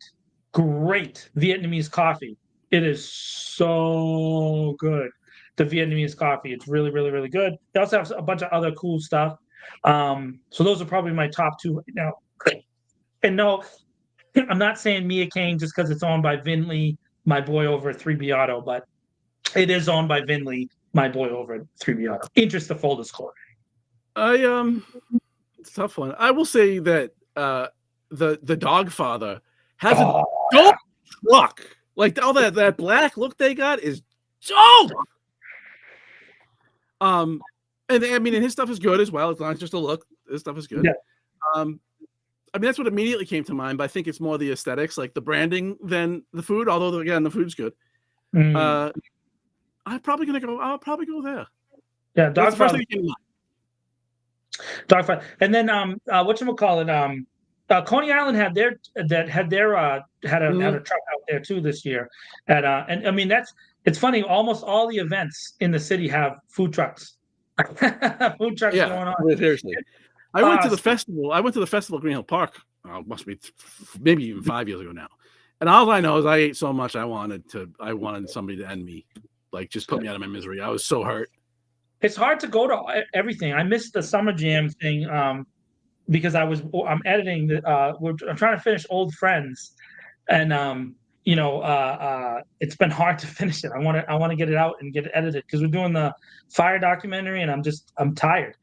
Vietnamese coffee. It is so good. The Vietnamese coffee. It's really, really, really good. They also have a bunch of other cool stuff. So those are probably my top two right now. And no, I'm not saying Mia Cain just because it's owned by Vin Lee, my boy over at 3B Auto, but it is owned by Vin Lee, my boy over at 3B Auto. Interest of full disclosure. It's a tough one. I will say that the Dogfather has a dope truck. Like all that black look they got is dope. And I mean, and his stuff is good as well. It's not just a look. His stuff is good. Yeah. I mean, that's what immediately came to mind. But I think it's more the aesthetics, like the branding, than the food. Although again, the food's good. I'll probably go there. Yeah, Dogfather. Dogfather, and then whatchamacallit, Coney Island had a truck out there too this year, and I mean it's funny. Almost all the events in the city have food trucks. Food trucks going on. Seriously, I went to the festival. I went to the festival at Green Hill Park. Must be maybe even 5 years ago now. And all I know is I ate so much I wanted somebody to end me, like just put me out of my misery. I was so hurt. It's hard to go to everything. I missed the Summer Jam thing. Because I'm editing I'm trying to finish Old Friends, and it's been hard to finish it. I want to get it out and get it edited because we're doing the fire documentary, and I'm tired.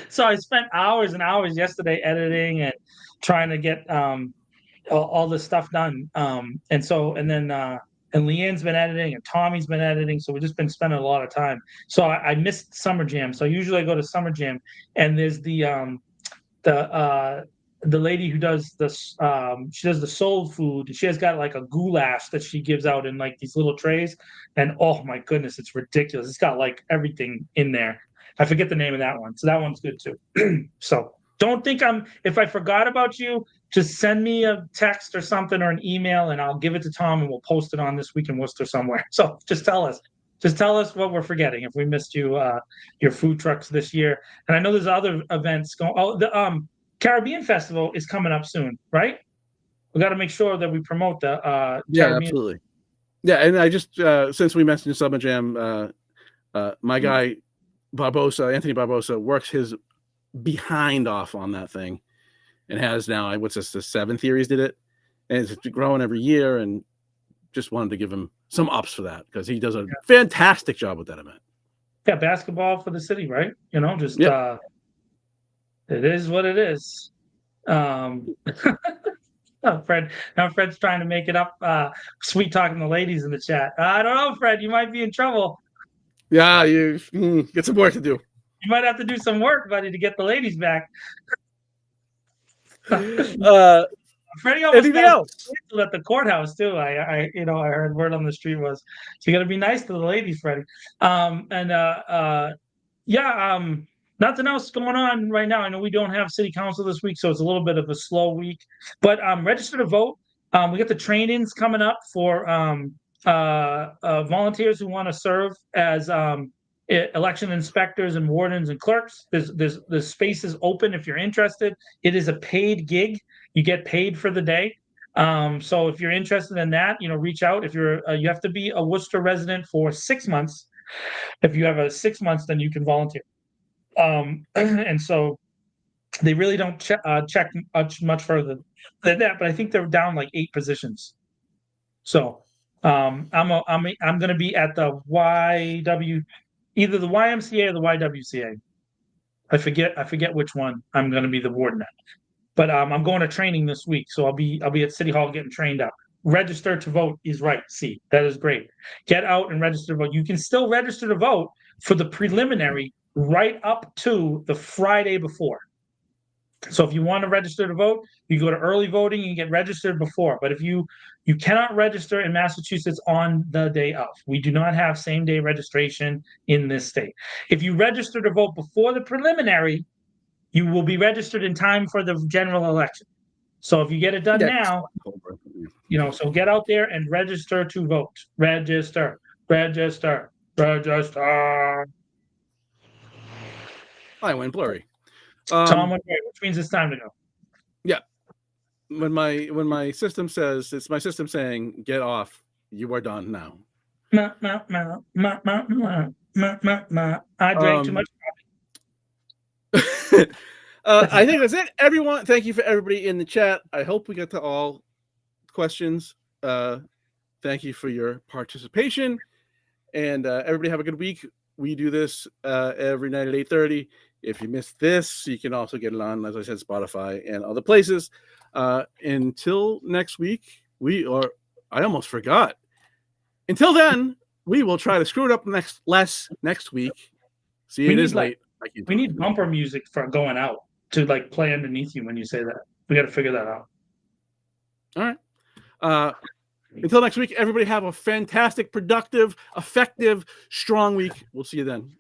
So I spent hours and hours yesterday editing and trying to get all this stuff done. And Leanne's been editing, and Tommy's been editing, so we've just been spending a lot of time. So I missed Summer Jam. So usually I go to Summer Jam, and there's the the lady who does this, she does the soul food. She has got like a goulash that she gives out in like these little trays, and oh my goodness, it's ridiculous. It's got like everything in there. I forget the name of that one, so that one's good too. So don't think if I forgot about you, just send me a text or something or an email, and I'll give it to Tom, and we'll post it on This Week in Worcester somewhere. So just tell us. Just tell us what we're forgetting if we missed you, your food trucks this year. And I know there's other events going. Oh, the Caribbean Festival is coming up soon, right? We got to make sure that we promote the Yeah, Caribbean. absolutely. Yeah, and I just since we mentioned Summer Jam, my guy Anthony Barbosa, works his behind off on that thing, and has now what's this, the 7th year he's did it, and it's growing every year. And just wanted to give him some ups for that because he does a fantastic job with that event. Yeah, basketball for the city, right? Just Yep. it is what it is. Fred, now Fred's trying to make it up. Sweet talking the ladies in the chat. I don't know, Fred. You might be in trouble. Yeah, you get some work to do. You might have to do some work, buddy, to get the ladies back. Freddie almost anything else at the courthouse too. I heard word on the street was you got to be nice to the ladies, Freddie. Nothing else going on right now. I know we don't have city council this week, so it's a little bit of a slow week. But register to vote. We got the trainings coming up for volunteers who want to serve as election inspectors and wardens and clerks. There's spaces open if you're interested. It is a paid gig. You get paid for the day. So if you're interested in that, reach out. If you have to be a Worcester resident for 6 months. If you have a 6 months, then you can volunteer. And so they really don't check much further than that. But I think they're down like 8 positions. So I'm going to be at the either the YMCA or the YWCA. I forget which one I'm going to be the warden at. But I'm going to training this week, so I'll be at City Hall getting trained up. Register to vote is right. See, that is great. Get out and register to vote. You can still register to vote for the preliminary right up to the Friday before. So if you want to register to vote, you go to early voting and get registered before. But if you cannot register in Massachusetts on the day of. We do not have same-day registration in this state. If you register to vote before the preliminary, you will be registered in time for the general election. So if you get it done now, so get out there and register to vote. Register. I went blurry. Tom went blurry, which means it's time to go. Yeah. When my system says, it's my system saying, get off, you are done now. I drank too much. I think that's it, everyone. Thank you for everybody in the chat. I hope we got to all questions. Thank you for your participation, and everybody have a good week. We do this every night at 8:30. If you missed this, you can also get it on, as I said, Spotify and other places. Until next week, I almost forgot. Until then, we will try to screw it up less next week. See, it is late. We need bumper music for going out to play underneath you when you say that. We got to figure that out. All right. Until next week, everybody have a fantastic, productive, effective, strong week. We'll see you then.